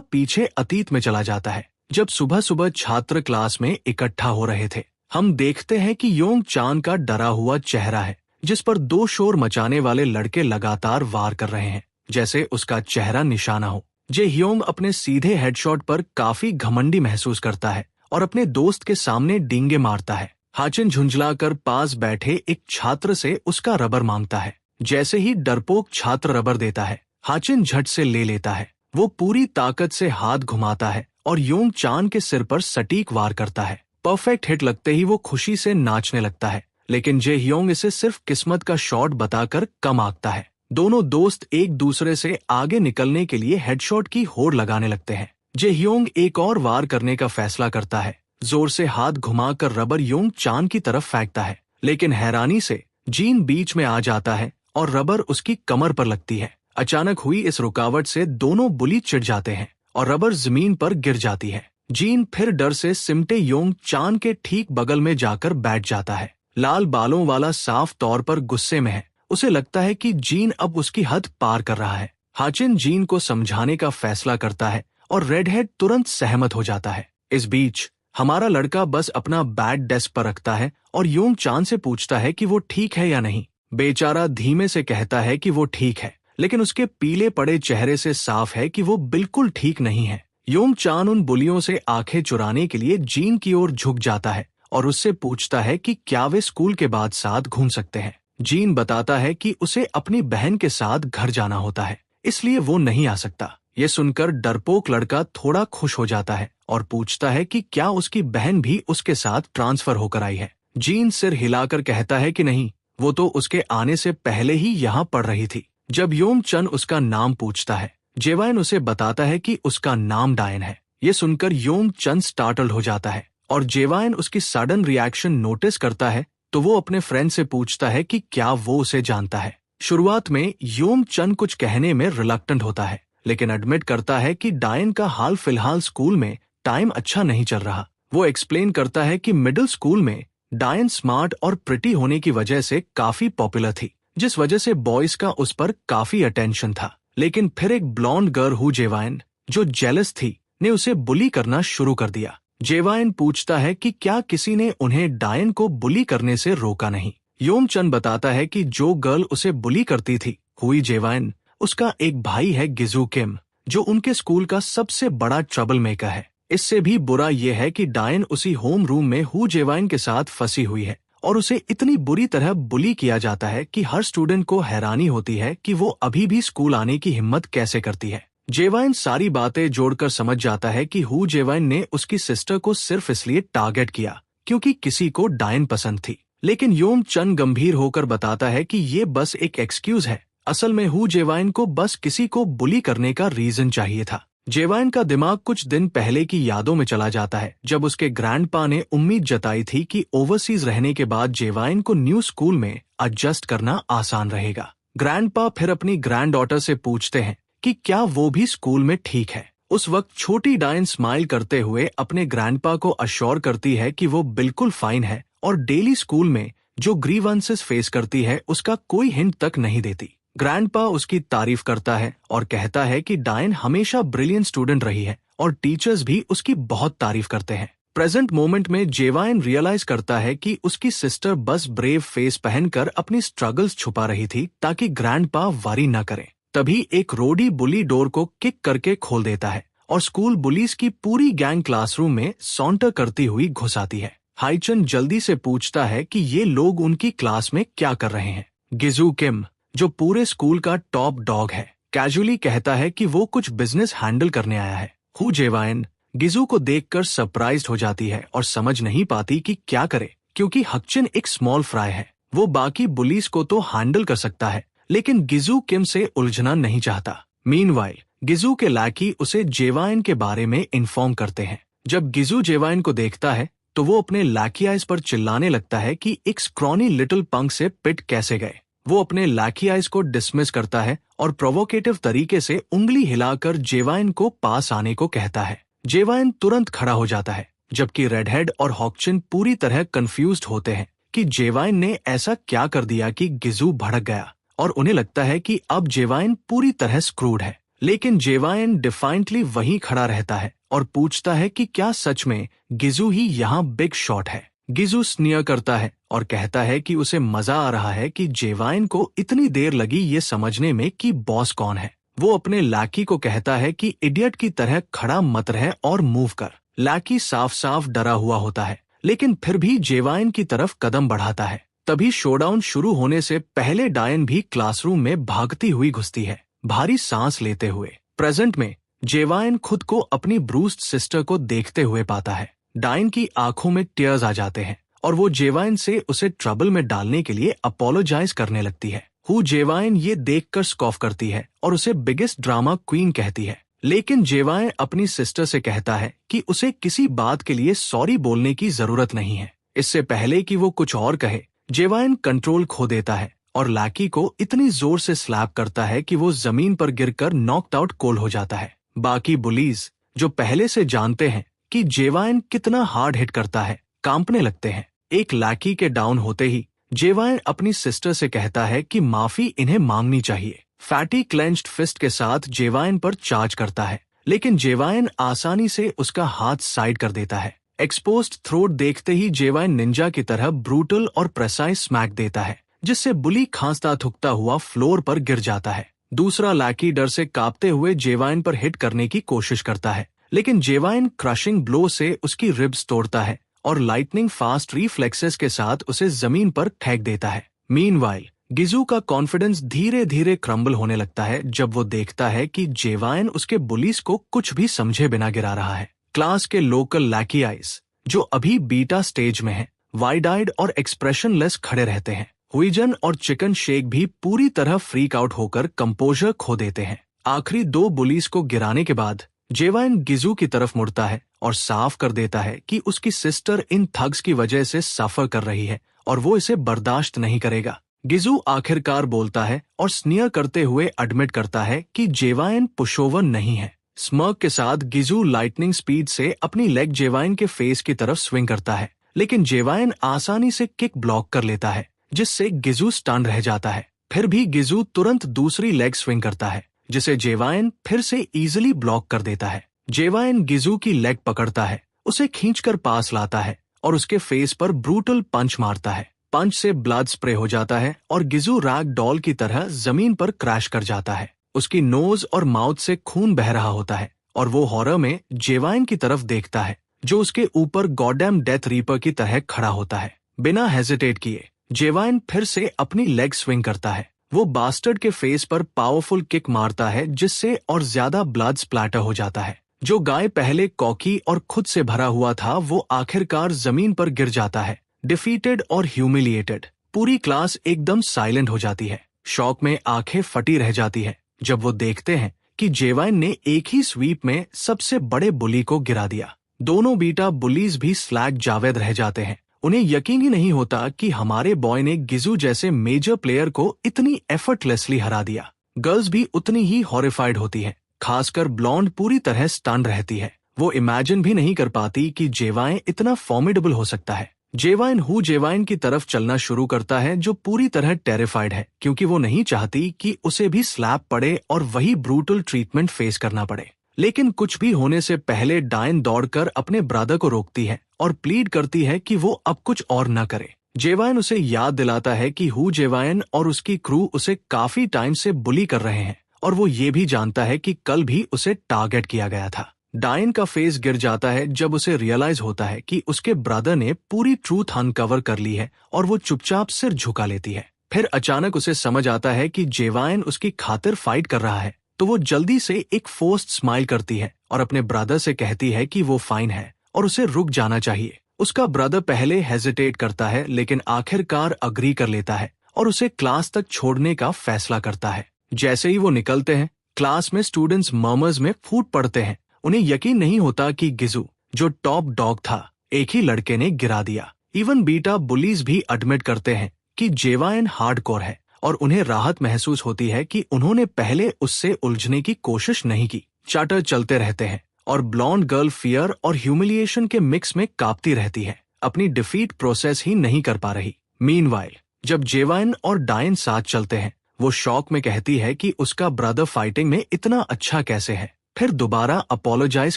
पीछे अतीत में चला जाता है। जब सुबह सुबह छात्र क्लास में इकट्ठा हो रहे थे, हम देखते हैं कि योंग चान का डरा हुआ चेहरा है जिस पर 2 शोर मचाने वाले लड़के लगातार वार कर रहे हैं, जैसे उसका चेहरा निशाना हो। जे ह्योंग अपने सीधे हेडशॉट पर काफी घमंडी महसूस करता है और अपने दोस्त के सामने डींगे मारता है। हाचिन झुंझलाकर पास बैठे एक छात्र से उसका रबर मांगता है। जैसे ही डरपोक छात्र रबर देता है, हाचिन झट से ले लेता है। वो पूरी ताकत से हाथ घुमाता है और योंग चान के सिर पर सटीक वार करता है। परफेक्ट हिट लगते ही वो खुशी से नाचने लगता है, लेकिन जे ह्योंग इसे सिर्फ किस्मत का शॉट बताकर कम आंकता है। दोनों दोस्त एक दूसरे से आगे निकलने के लिए हेडशॉट की होड़ लगाने लगते हैं। जे ह्योंग एक और वार करने का फैसला करता है, जोर से हाथ घुमाकर रबर योंग चान की तरफ फेंकता है, लेकिन हैरानी से जीन बीच में आ जाता है और रबर उसकी कमर पर लगती है। अचानक हुई इस रुकावट से दोनों बुली चिढ़ जाते हैं और रबर जमीन पर गिर जाती है। जीन फिर डर से सिमटे योंग चान के ठीक बगल में जाकर बैठ जाता है। लाल बालों वाला साफ तौर पर गुस्से में है। उसे लगता है कि जीन अब उसकी हद पार कर रहा है। हाचिन जीन को समझाने का फैसला करता है और रेडहेड तुरंत सहमत हो जाता है। इस बीच हमारा लड़का बस अपना बैट डेस्क पर रखता है और योंग चान से पूछता है कि वो ठीक है या नहीं। बेचारा धीमे से कहता है कि वो ठीक है, लेकिन उसके पीले पड़े चेहरे से साफ है कि वो बिल्कुल ठीक नहीं है। योंग चान उन बुलियों से आंखें चुराने के लिए जीन की ओर झुक जाता है और उससे पूछता है कि क्या वे स्कूल के बाद साथ घूम सकते हैं। जीन बताता है कि उसे अपनी बहन के साथ घर जाना होता है, इसलिए वो नहीं आ सकता। ये सुनकर डरपोक लड़का थोड़ा खुश हो जाता है और पूछता है कि क्या उसकी बहन भी उसके साथ ट्रांसफर होकर आई है। जीन सिर हिलाकर कहता है कि नहीं, वो तो उसके आने से पहले ही यहाँ पढ़ रही थी। जब योंग चन उसका नाम पूछता है, जेवाइन उसे बताता है कि उसका नाम डायन है। ये सुनकर योंग चन स्टार्टल्ड हो जाता है और जेवाइन उसकी सडन रिएक्शन नोटिस करता है तो वो अपने फ्रेंड से पूछता है कि क्या वो उसे जानता है। शुरुआत में योंग चन कुछ कहने में रिलक्टेंट होता है, लेकिन एडमिट करता है कि डायन का हाल फिलहाल स्कूल में टाइम अच्छा नहीं चल रहा। वो एक्सप्लेन करता है कि मिडिल स्कूल में डायन स्मार्ट और प्रिटी होने की वजह से काफी पॉपुलर थी, जिस वजह से बॉयज का उस पर काफी अटेंशन था। लेकिन फिर एक ब्लॉन्ड गर्ल हु जेवाइन, जो जेलस थी, ने उसे बुली करना शुरू कर दिया। जेवाइन पूछता है कि क्या किसी ने उन्हें डायन को बुली करने से रोका नहीं। योम चन बताता है कि जो गर्ल उसे बुली करती थी हुई जेवाइन, उसका एक भाई है गिजू किम, जो उनके स्कूल का सबसे बड़ा ट्रबल मेकर है। इससे भी बुरा यह है कि डायन उसी होम रूम में हु जेवाइन के साथ फंसी हुई है और उसे इतनी बुरी तरह बुली किया जाता है कि हर स्टूडेंट को हैरानी होती है कि वो अभी भी स्कूल आने की हिम्मत कैसे करती है। जेवाइन सारी बातें जोड़कर समझ जाता है कि हु जेवाइन ने उसकी सिस्टर को सिर्फ इसलिए टारगेट किया क्योंकि किसी को डायन पसंद थी। लेकिन योम चन गंभीर होकर बताता है कि ये बस एक एक्सक्यूज है। असल में हु जेवाइन को बस किसी को बुली करने का रीजन चाहिए था। जेवाइन का दिमाग कुछ दिन पहले की यादों में चला जाता है, जब उसके ग्रैंडपा ने उम्मीद जताई थी कि ओवरसीज रहने के बाद जेवाइन को न्यू स्कूल में एडजस्ट करना आसान रहेगा। ग्रैंडपा फिर अपनी ग्रैंड डॉटर से पूछते हैं कि क्या वो भी स्कूल में ठीक है। उस वक्त छोटी डायन स्माइल करते हुए अपने ग्रैंडपा को अश्योर करती है कि वो बिल्कुल फाइन है और डेली स्कूल में जो ग्रीवेंसेस फेस करती है उसका कोई हिंट तक नहीं देती। ग्रैंडपा उसकी तारीफ करता है और कहता है कि डायन हमेशा ब्रिलियंट स्टूडेंट रही है और टीचर्स भी उसकी बहुत तारीफ करते हैं। प्रेजेंट मोमेंट में जेवाइन रियलाइज करता है कि उसकी सिस्टर बस ब्रेव फेस पहनकर अपनी स्ट्रगल्स छुपा रही थी ताकि ग्रैंडपा वरी न करें। तभी एक रोडी बुली डोर को किक करके खोल देता है और स्कूल बुलीज की पूरी गैंग क्लासरूम में सॉन्टर करती हुई घुस आती है। हाइचन जल्दी से पूछता है कि ये लोग उनकी क्लास में क्या कर रहे हैं। गिजू किम, जो पूरे स्कूल का टॉप डॉग है, कैजुअली कहता है कि वो कुछ बिजनेस हैंडल करने आया है। हु जेवाइन गिजू को देखकर सरप्राइज्ड हो जाती है और समझ नहीं पाती कि क्या करे, क्योंकि हक्चिन एक स्मॉल फ्राई है। वो बाकी बुलीज को तो हैंडल कर सकता है, लेकिन गिजू किम से उलझना नहीं चाहता। मीनवाइल गिजू के लैकी उसे जेवाइन के बारे में इन्फॉर्म करते हैं। जब गिजू जेवाइन को देखता है तो वो अपने लैकियाइज पर चिल्लाने लगता है कि एक स्क्रॉनी लिटिल पंक से पिट कैसे गए। वो अपने लैकियाइज को डिसमिस करता है और प्रोवोकेटिव तरीके से उंगली हिलाकर जेवाइन को पास आने को कहता है। जेवाइन तुरंत खड़ा हो जाता है, जबकि रेडहेड और हॉकचिन पूरी तरह कंफ्यूज्ड होते हैं कि जेवाइन ने ऐसा क्या कर दिया कि गिजू भड़क गया, और उन्हें लगता है कि अब जेवाइन पूरी तरह स्क्रूड है। लेकिन जेवाइन डिफाइंटली वहीं खड़ा रहता है और पूछता है कि क्या सच में गिजू ही यहाँ बिग शॉट है। गिजू स्नियर करता है और कहता है कि उसे मजा आ रहा है कि जेवाइन को इतनी देर लगी ये समझने में कि बॉस कौन है। वो अपने लैकी को कहता है कि इडियट की तरह खड़ा मत रह और मूव कर। लैकी साफ साफ डरा हुआ होता है, लेकिन फिर भी जेवाइन की तरफ कदम बढ़ाता है। तभी शोडाउन शुरू होने से पहले डायन भी क्लासरूम में भागती हुई घुसती है, भारी सांस लेते हुए। प्रेजेंट में जेवाइन खुद को अपनी ब्रूस्ड सिस्टर को देखते हुए पाता है। डायन की आंखों में टीयर्स आ जाते हैं और वो जेवाइन से उसे ट्रबल में डालने के लिए अपोलोजाइज करने लगती है। हु जेवाइन ये देखकर स्कॉफ करती है और उसे बिगेस्ट ड्रामा क्वीन कहती है। लेकिन जेवाइन अपनी सिस्टर से कहता है कि उसे किसी बात के लिए सॉरी बोलने की जरूरत नहीं है। इससे पहले कि वो कुछ और कहे, जेवाइन कंट्रोल खो देता है और लैकी को इतनी जोर से स्लैप करता है कि वो जमीन पर गिरकर नॉकड आउट कोल्ड हो जाता है। बाकी बुलीज, जो पहले से जानते हैं कि जेवाइन कितना हार्ड हिट करता है, कांपने लगते हैं। एक लैकी के डाउन होते ही जेवाइन अपनी सिस्टर से कहता है कि माफी इन्हें मांगनी चाहिए। फैटी क्लेंच्ड फिस्ट के साथ जेवाइन पर चार्ज करता है, लेकिन जेवाइन आसानी से उसका हाथ साइड कर देता है। एक्सपोज्ड थ्रोट देखते ही जेवाइन निंजा की तरह ब्रूटल और प्रेसाइज स्मैक देता है, जिससे बुली खांसता थुकता हुआ फ्लोर पर गिर जाता है। दूसरा लैकी डर से कांपते हुए जेवाइन पर हिट करने की कोशिश करता है, लेकिन जेवाइन क्रशिंग ब्लो से उसकी रिब्स तोड़ता है और लाइटनिंग फास्ट रिफ्लेक्सेस के साथ उसे जमीन पर फेंक देता है। मीनवाइल गिजू का कॉन्फिडेंस धीरे धीरे क्रम्बल होने लगता है जब वो देखता है कि जेवाइन उसके बुलीज को कुछ भी समझे बिना गिरा रहा है। क्लास के लोकल लैकियाइज, जो अभी बीटा स्टेज में हैं, वाइड आइड और एक्सप्रेशनलेस खड़े रहते हैं। हुईजन और चिकन शेक भी पूरी तरह फ्रीक आउट होकर कंपोजर खो देते हैं। आखिरी दो बुलीज को गिराने के बाद जेवाइन गिजू की तरफ मुड़ता है और साफ कर देता है कि उसकी सिस्टर इन थग्स की वजह से सफर कर रही है और वो इसे बर्दाश्त नहीं करेगा। गिजू आखिरकार बोलता है और स्नियर करते हुए एडमिट करता है कि जेवाइन पुशओवर नहीं है। स्मर्क के साथ गिजू लाइटनिंग स्पीड से अपनी लेग जेवाइन के फेस की तरफ स्विंग करता है, लेकिन जेवाइन आसानी से किक ब्लॉक कर लेता है, जिससे गिजू स्टन रह जाता है। फिर भी गिजू तुरंत दूसरी लेग स्विंग करता है, जिसे जेवाइन फिर से इजीली ब्लॉक कर देता है। जेवाइन गिजू की लेग पकड़ता है, उसे खींचकर पास लाता है और उसके फेस पर ब्रूटल पंच मारता है। पंच से ब्लड स्प्रे हो जाता है और गिजू रैग डॉल की तरह जमीन पर क्रैश कर जाता है। उसकी नोज और माउथ से खून बह रहा होता है और वो हॉरर में जेवाइन की तरफ देखता है जो उसके ऊपर गॉडडैम डेथ रीपर की तरह खड़ा होता है। बिना हेजिटेट किए जेवाइन फिर से अपनी लेग स्विंग करता है। वो बास्टर्ड के फेस पर पावरफुल किक मारता है जिससे और ज्यादा ब्लड स्प्लैटर हो जाता है। जो गाय पहले कॉकी और खुद से भरा हुआ था वो आखिरकार जमीन पर गिर जाता है, डिफीटेड और ह्यूमिलिएटेड। पूरी क्लास एकदम साइलेंट हो जाती है। शॉक में आंखें फटी रह जाती है जब वो देखते हैं कि जेवाइन ने एक ही स्वीप में सबसे बड़े बुली को गिरा दिया। दोनों बीटा बुलीज भी स्लैग जावेद रह जाते हैं। उन्हें यकीन ही नहीं होता कि हमारे बॉय ने गिजू जैसे मेजर प्लेयर को इतनी एफर्टलेसली हरा दिया। गर्ल्स भी उतनी ही हॉरिफाइड होती हैं, खासकर ब्लॉन्ड पूरी तरह स्टन रहती है। वो इमेजिन भी नहीं कर पाती कि जेवाइन इतना फॉर्मिडेबल हो सकता है। जेवाइन की तरफ चलना शुरू करता है जो पूरी तरह टेरिफाइड है क्योंकि वो नहीं चाहती कि उसे भी स्लैप पड़े और वही ब्रूटल ट्रीटमेंट फेस करना पड़े। लेकिन कुछ भी होने से पहले डायन दौड़कर अपने ब्रदर को रोकती है और प्लीड करती है कि वो अब कुछ और न करे। जेवाइन उसे याद दिलाता है कि जेवाइन और उसकी क्रू उसे काफी टाइम से बुली कर रहे हैं और वो ये भी जानता है कि कल भी उसे टारगेट किया गया था। डायन का फेस गिर जाता है जब उसे रियलाइज होता है कि उसके ब्रदर ने पूरी ट्रूथ अनकवर कर ली है और वो चुपचाप सिर झुका लेती है। फिर अचानक उसे समझ आता है कि जेवाइन उसकी खातिर फाइट कर रहा है, तो वो जल्दी से एक फोर्स्ड स्माइल करती है और अपने ब्रदर से कहती है कि वो फाइन है और उसे रुक जाना चाहिए। उसका ब्रदर पहले हेजिटेट करता है लेकिन आखिरकार अग्री कर लेता है और उसे क्लास तक छोड़ने का फैसला करता है। जैसे ही वो निकलते हैं, क्लास में स्टूडेंट्स मर्मर्स में फूट पड़ते हैं। उन्हें यकीन नहीं होता कि गिजू, जो टॉप डॉग था, एक ही लड़के ने गिरा दिया। इवन बीटा बुलीज भी एडमिट करते हैं कि जेवाइन हार्डकोर है और उन्हें राहत महसूस होती है कि उन्होंने पहले उससे उलझने की कोशिश नहीं की। चार्टर चलते रहते हैं और ब्लॉन्ड गर्ल फियर और ह्यूमिलिएशन के मिक्स में कांपती रहती है, अपनी डिफीट प्रोसेस ही नहीं कर पा रही। मीनवाइल जब जेवाइन और डायन साथ चलते हैं, वो शॉक में कहती है कि उसका ब्रदर फाइटिंग में इतना अच्छा कैसे है। फिर दोबारा अपोलोजाइज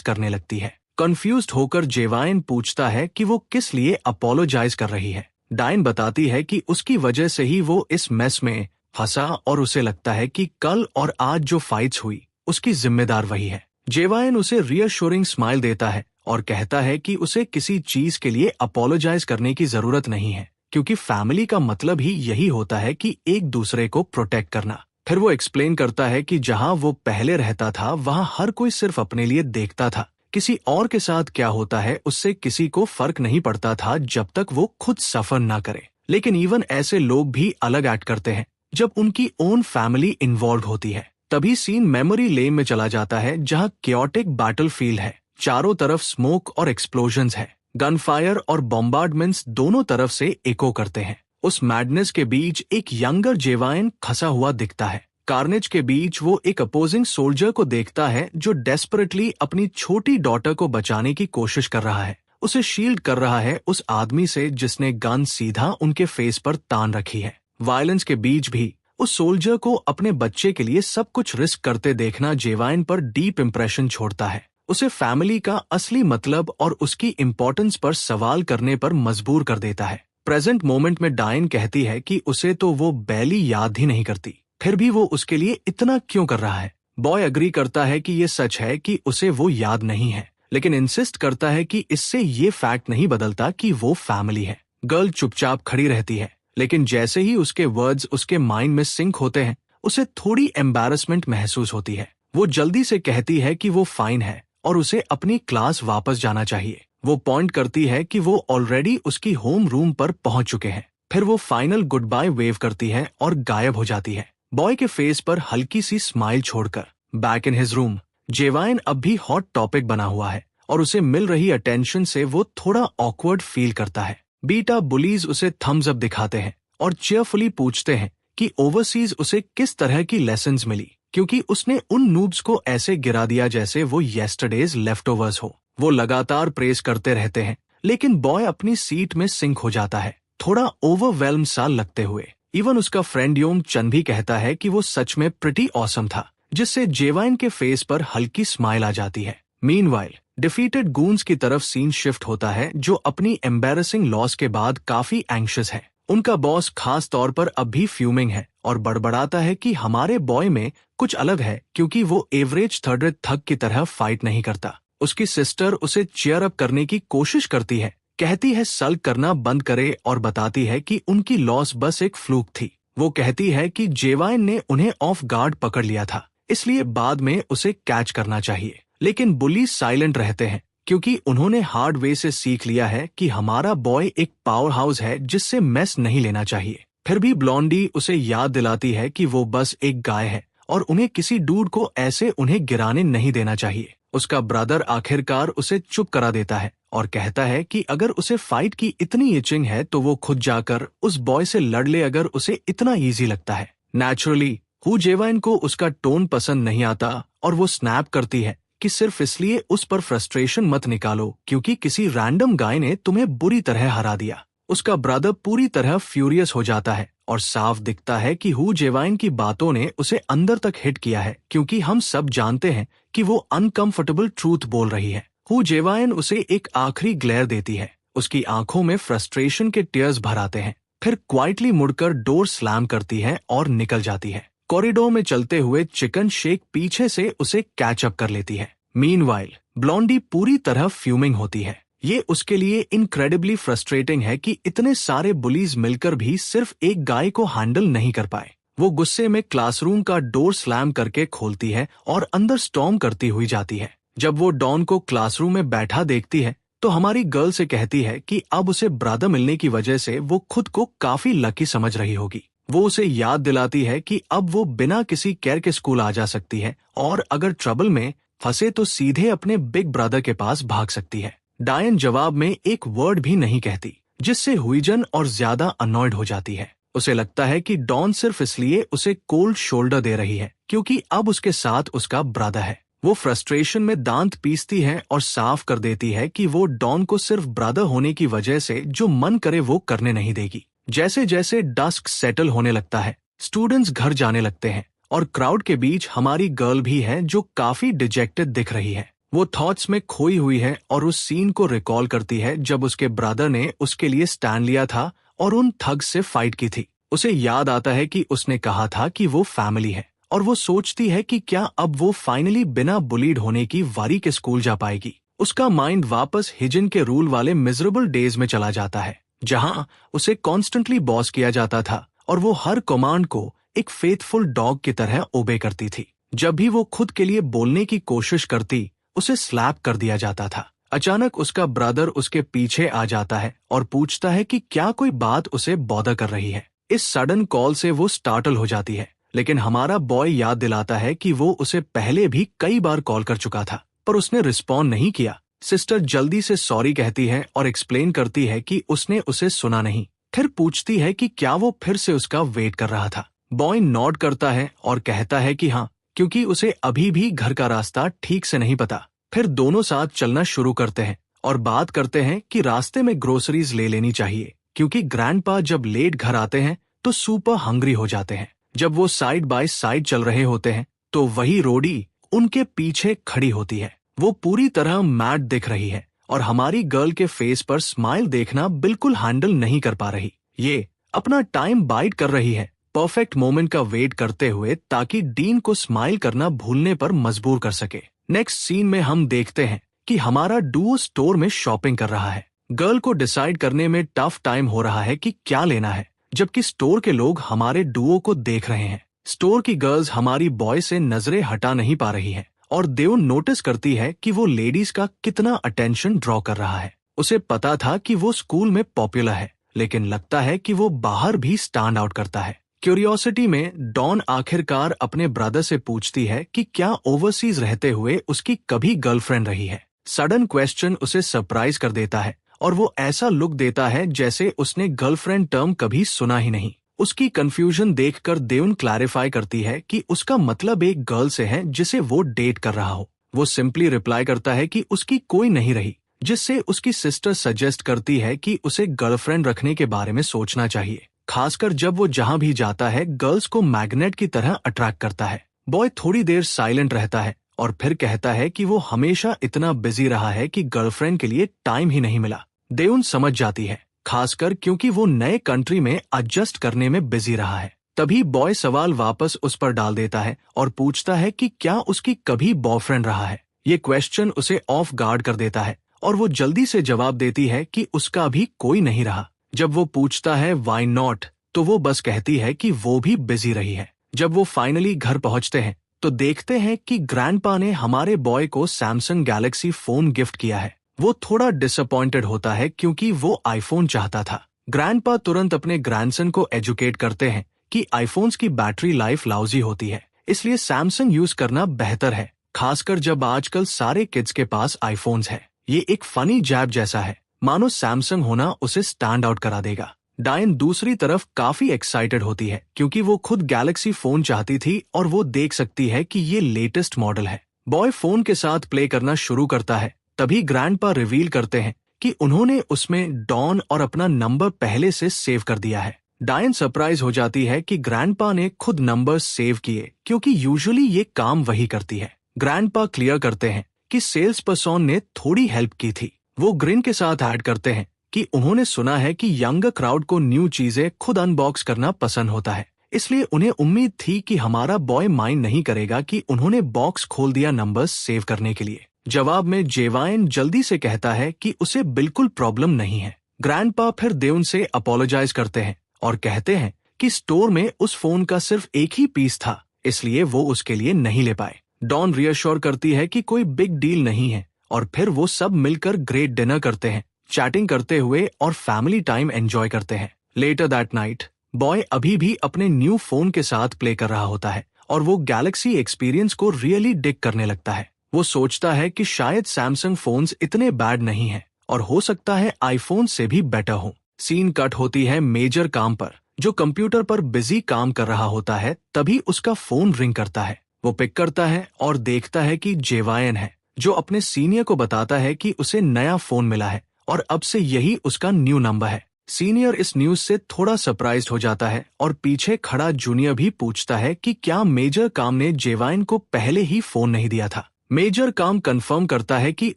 करने लगती है। कंफ्यूज्ड होकर जेवाइन पूछता है कि वो किस लिए अपोलोजाइज कर रही है। डायन बताती है कि उसकी वजह से ही वो इस मेस में फंसा और उसे लगता है कि कल और आज जो फाइट्स हुई उसकी जिम्मेदार वही है। जेवाइन उसे रियश्योरिंग स्माइल देता है और कहता है कि उसे किसी चीज के लिए अपोलोजाइज करने की जरूरत नहीं है क्योंकि फैमिली का मतलब ही यही होता है कि एक दूसरे को प्रोटेक्ट करना। फिर वो एक्सप्लेन करता है कि जहां वो पहले रहता था वहां हर कोई सिर्फ अपने लिए देखता था। किसी और के साथ क्या होता है उससे किसी को फर्क नहीं पड़ता था जब तक वो खुद सफर ना करे। लेकिन इवन ऐसे लोग भी अलग एक्ट करते हैं जब उनकी ओन फैमिली इन्वॉल्व होती है। तभी सीन मेमोरी लेन में चला जाता है जहां केओटिक बैटलफील्ड है। चारों तरफ स्मोक और एक्सप्लोजन्स है। गन फायर और बॉम्बार्डमेंट्स दोनों तरफ से एको करते हैं। उस मैडनेस के बीच एक यंगर जेवाइन खसा हुआ दिखता है। कार्नेज के बीच वो एक अपोजिंग सोल्जर को देखता है जो डेस्परेटली अपनी छोटी डॉटर को बचाने की कोशिश कर रहा है। उसे शील्ड कर रहा है उस आदमी से जिसने गन सीधा उनके फेस पर तान रखी है। वायलेंस के बीच भी उस सोल्जर को अपने बच्चे के लिए सब कुछ रिस्क करते देखना जेवाइन पर डीप इम्प्रेशन छोड़ता है। उसे फैमिली का असली मतलब और उसकी इम्पोर्टेंस पर सवाल करने पर मजबूर कर देता है। प्रेजेंट मोमेंट में डायन कहती है कि उसे तो वो बैली याद ही नहीं करती, फिर भी वो उसके लिए इतना क्यों कर रहा है। बॉय अग्री करता है कि ये सच है कि उसे वो याद नहीं है, लेकिन इंसिस्ट करता है कि इससे ये फैक्ट नहीं बदलता कि वो फैमिली है। गर्ल चुपचाप खड़ी रहती है, लेकिन जैसे ही उसके वर्ड्स उसके माइंड में सिंक होते हैं उसे थोड़ी एम्बैरेसमेंट महसूस होती है। वो जल्दी से कहती है कि वो फाइन है और उसे अपनी क्लास वापस जाना चाहिए। वो पॉइंट करती है कि वो ऑलरेडी उसकी होम रूम पर पहुंच चुके हैं। फिर वो फाइनल गुड बाय वेव करती है और गायब हो जाती है, बॉय के फेस पर हल्की सी स्माइल छोड़कर। बैक इन हिज रूम जेवाइन अब भी हॉट टॉपिक बना हुआ है और उसे मिल रही अटेंशन से वो थोड़ा ऑकवर्ड फील करता है। बीटा बुलीज उसे थम्स अप दिखाते हैं और चेयरफुली पूछते हैं कि ओवरसीज उसे किस तरह की लेसन्स मिली, क्योंकि उसने उन नूब्स को ऐसे गिरा दिया जैसे वो येस्टरडेज लेफ्टओवर्स हो। वो लगातार प्रेस करते रहते हैं, लेकिन बॉय अपनी सीट में सिंक हो जाता है, थोड़ा ओवरवेल्म सा लगते हुए। इवन उसका फ्रेंड योम चन भी कहता है कि वो सच में प्रिटी ऑसम था, जिससे जेवाइन के फेस पर हल्की स्माइल आ जाती है। मीनवाइल डिफीटेड गूंस की तरफ सीन शिफ्ट होता है, जो अपनी एम्बैरेसिंग लॉस के बाद काफी एंग्शियस है। उनका बॉस खास तौर पर अब भी फ्यूमिंग है और बड़बड़ाता है कि हमारे बॉय में कुछ अलग है क्योंकि वो एवरेज थर्ड रेट थग की तरह फाइट नहीं करता। उसकी सिस्टर उसे चीयर अप करने की कोशिश करती है, कहती है सल्क करना बंद करे और बताती है कि उनकी लॉस बस एक फ्लूक थी। वो कहती है कि जेवाइन ने उन्हें ऑफ गार्ड पकड़ लिया था, इसलिए बाद में उसे कैच करना चाहिए। लेकिन बुली साइलेंट रहते हैं क्योंकि उन्होंने हार्ड वे से सीख लिया है कि हमारा बॉय एक पावर हाउस है जिससे मेस नहीं लेना चाहिए। फिर भी ब्लॉन्डी उसे याद दिलाती है कि वो बस एक गाय है और उन्हें किसी डूड को ऐसे उन्हें गिराने नहीं देना चाहिए। उसका ब्रदर आखिरकार उसे चुप करा देता है और कहता है कि अगर उसे फाइट की इतनी इचिंग है तो वो खुद जाकर उस बॉय से लड़ ले अगर उसे इतना इजी लगता है। नेचुरली हु जेवाइन को उसका टोन पसंद नहीं आता और वो स्नैप करती है कि सिर्फ इसलिए उस पर फ्रस्ट्रेशन मत निकालो क्योंकि किसी रैंडम गाय ने तुम्हें बुरी तरह हरा दिया। उसका ब्रदर पूरी तरह फ्यूरियस हो जाता है और साफ दिखता है कि हु जेवाइन की बातों ने उसे अंदर तक हिट किया है क्योंकि हम सब जानते हैं कि वो अनकंफर्टेबल ट्रूथ बोल रही है। हु जेवाइन उसे एक आखिरी ग्लेयर देती है, उसकी आंखों में फ्रस्ट्रेशन के टीयर्स भर आते हैं, फिर क्वाइटली मुड़कर डोर स्लैम करती है और निकल जाती है। कॉरिडोर में चलते हुए चिकन शेक पीछे से उसे कैच अप कर लेती है। मीनवाइल ब्लॉन्डी पूरी तरह फ्यूमिंग होती है। ये उसके लिए इनक्रेडिबली फ्रस्ट्रेटिंग है कि इतने सारे बुलीज मिलकर भी सिर्फ एक गाय को हैंडल नहीं कर पाए। वो गुस्से में क्लासरूम का डोर स्लैम करके खोलती है और अंदर स्टॉर्म करती हुई जाती है। जब वो डॉन को क्लासरूम में बैठा देखती है तो हमारी गर्ल से कहती है कि अब उसे ब्रदर मिलने की वजह से वो खुद को काफी लकी समझ रही होगी। वो उसे याद दिलाती है कि अब वो बिना किसी केयर के स्कूल आ जा सकती है और अगर ट्रबल में फंसे तो सीधे अपने बिग ब्रदर के पास भाग सकती है। डायन जवाब में एक वर्ड भी नहीं कहती, जिससे हुईजन और ज्यादा अनॉयड हो जाती है। उसे लगता है कि डॉन सिर्फ इसलिए उसे कोल्ड शोल्डर दे रही है क्योंकि अब उसके साथ उसका ब्रदर है। वो फ्रस्ट्रेशन में दांत पीसती है और साफ कर देती है कि वो डॉन को सिर्फ ब्रदर होने की वजह से जो मन करे वो करने नहीं देगी। जैसे जैसे डस्क सेटल होने लगता है, स्टूडेंट्स घर जाने लगते हैं और क्राउड के बीच हमारी गर्ल भी है जो काफी डिजेक्टेड दिख रही है। वो थॉट्स में खोई हुई है और उस सीन को रिकॉल करती है जब उसके ब्रदर ने उसके लिए स्टैंड लिया था और उन थग्स से फाइट की थी। उसे याद आता है कि उसने कहा था कि वो फैमिली है और वो सोचती है कि क्या अब वो फाइनली बिना बुलीड होने की वारी के स्कूल जा पाएगी। उसका माइंड वापस हिजन के रूल वाले मिजरेबल डेज में चला जाता है जहां उसे कॉन्स्टेंटली बॉस किया जाता था और वो हर कमांड को एक फेथफुल डॉग की तरह ओबे करती थी। जब भी वो खुद के लिए बोलने की कोशिश करती उसे स्लैप कर दिया जाता था। अचानक उसका ब्रदर उसके पीछे आ जाता है और पूछता है कि क्या कोई बात उसे बॉदर कर रही है। इस सडन कॉल से वो स्टार्टल हो जाती है, लेकिन हमारा बॉय याद दिलाता है कि वो उसे पहले भी कई बार कॉल कर चुका था पर उसने रिस्पॉन्ड नहीं किया। सिस्टर जल्दी से सॉरी कहती है और एक्सप्लेन करती है कि उसने उसे सुना नहीं। फिर पूछती है कि क्या वो फिर से उसका वेट कर रहा था। बॉय नॉड करता है और कहता है कि हाँ, क्योंकि उसे अभी भी घर का रास्ता ठीक से नहीं पता। फिर दोनों साथ चलना शुरू करते हैं और बात करते हैं कि रास्ते में ग्रोसरीज ले लेनी चाहिए क्योंकि ग्रैंडपा जब लेट घर आते हैं तो सुपर हंग्री हो जाते हैं। जब वो साइड बाय साइड चल रहे होते हैं तो वही रोडी उनके पीछे खड़ी होती है। वो पूरी तरह मैड दिख रही है और हमारी गर्ल के फेस पर स्माइल देखना बिल्कुल हैंडल नहीं कर पा रही। ये अपना टाइम बाइट कर रही है, परफेक्ट मोमेंट का वेट करते हुए ताकि डीन को स्माइल करना भूलने पर मजबूर कर सके। नेक्स्ट सीन में हम देखते हैं कि हमारा डुओ स्टोर में शॉपिंग कर रहा है। गर्ल को डिसाइड करने में टफ टाइम हो रहा है कि क्या लेना है, जबकि स्टोर के लोग हमारे डुओ को देख रहे हैं। स्टोर की गर्ल्स हमारी बॉय से नजरें हटा नहीं पा रही है और देव नोटिस करती है कि वो लेडीज का कितना अटेंशन ड्रॉ कर रहा है। उसे पता था कि वो स्कूल में पॉपुलर है, लेकिन लगता है कि वो बाहर भी स्टैंड आउट करता है। क्यूरियोसिटी में डॉन आखिरकार अपने ब्रदर से पूछती है कि क्या ओवरसीज रहते हुए उसकी कभी गर्लफ्रेंड रही है। सडन क्वेश्चन उसे सरप्राइज कर देता है और वो ऐसा लुक देता है जैसे उसने गर्लफ्रेंड टर्म कभी सुना ही नहीं। उसकी कंफ्यूजन देखकर देवन क्लैरिफाई करती है कि उसका मतलब एक गर्ल से है जिसे वो डेट कर रहा हो। वो सिंपली रिप्लाई करता है कि उसकी कोई नहीं रही, जिससे उसकी सिस्टर सजेस्ट करती है कि उसे गर्लफ्रेंड रखने के बारे में सोचना चाहिए, खासकर जब वो जहां भी जाता है गर्ल्स को मैग्नेट की तरह अट्रैक्ट करता है। बॉय थोड़ी देर साइलेंट रहता है और फिर कहता है कि वो हमेशा इतना बिजी रहा है कि गर्लफ्रेंड के लिए टाइम ही नहीं मिला। देवन समझ जाती है खासकर क्योंकि वो नए कंट्री में एडजस्ट करने में बिजी रहा है। तभी बॉय सवाल वापस उस पर डाल देता है और पूछता है कि क्या उसकी कभी बॉयफ्रेंड रहा है। ये क्वेश्चन उसे ऑफ गार्ड कर देता है और वो जल्दी से जवाब देती है कि उसका भी कोई नहीं रहा। जब वो पूछता है व्हाई नॉट, तो वो बस कहती है कि वो भी बिजी रही है। जब वो फाइनली घर पहुंचते हैं तो देखते हैं कि ग्रैंडपा ने हमारे बॉय को सैमसंग गैलेक्सी फोन गिफ्ट किया है। वो थोड़ा डिसअपॉइंटेड होता है क्योंकि वो आईफोन चाहता था। ग्रैंडपा तुरंत अपने ग्रैंडसन को एजुकेट करते हैं कि आईफोन्स की बैटरी लाइफ लाउजी होती है, इसलिए सैमसंग यूज करना बेहतर है, खासकर जब आजकल सारे किड्स के पास आईफोन्स है। ये एक फनी जैब जैसा है, मानो सैमसंग होना उसे स्टैंड आउट करा देगा। डायन दूसरी तरफ काफी एक्साइटेड होती है क्योंकि वो खुद गैलेक्सी फोन चाहती थी और वो देख सकती है कि ये लेटेस्ट मॉडल है। बॉय फोन के साथ प्ले करना शुरू करता है, तभी ग्रैंडपा रिवील करते हैं कि उन्होंने उसमें डॉन और अपना नंबर पहले से सेव कर दिया है। डायन सरप्राइज हो जाती है कि ग्रैंडपा ने खुद नंबर सेव किए क्योंकि यूजुअली ये काम वही करती है। ग्रैंडपा क्लियर करते हैं कि सेल्स पर्सन ने थोड़ी हेल्प की थी। वो ग्रिन के साथ ऐड करते हैं कि उन्होंने सुना है कि यंगर क्राउड को न्यू चीजें खुद अनबॉक्स करना पसंद होता है, इसलिए उन्हें उम्मीद थी कि हमारा बॉय माइंड नहीं करेगा कि उन्होंने बॉक्स खोल दिया नंबर्स सेव करने के लिए। जवाब में जेवाइन जल्दी से कहता है कि उसे बिल्कुल प्रॉब्लम नहीं है। ग्रैंडपा फिर देउन से अपोलोजाइज करते हैं और कहते हैं कि स्टोर में उस फोन का सिर्फ एक ही पीस था, इसलिए वो उसके लिए नहीं ले पाए। डॉन रियश्योर करती है कि कोई बिग डील नहीं है और फिर वो सब मिलकर ग्रेट डिनर करते हैं, चैटिंग करते हुए और फैमिली टाइम एंजॉय करते हैं। लेटर दैट नाइट बॉय अभी भी अपने न्यू फोन के साथ प्ले कर रहा होता है और वो गैलेक्सी एक्सपीरियंस को रियली डिग करने लगता है। वो सोचता है कि शायद सैमसंग फोन्स इतने बैड नहीं हैं और हो सकता है आईफोन से भी बेटर हो। सीन कट होती है मेजर काम पर, जो कंप्यूटर पर बिजी काम कर रहा होता है। तभी उसका फोन रिंग करता है। वो पिक करता है और देखता है कि जेवायन है, जो अपने सीनियर को बताता है कि उसे नया फोन मिला है और अब से यही उसका न्यू नंबर है। सीनियर इस न्यूज से थोड़ा सरप्राइज्ड हो जाता है और पीछे खड़ा जूनियर भी पूछता है कि क्या मेजर काम ने जेवाइन को पहले ही फोन नहीं दिया था। मेजर काम कंफर्म करता है कि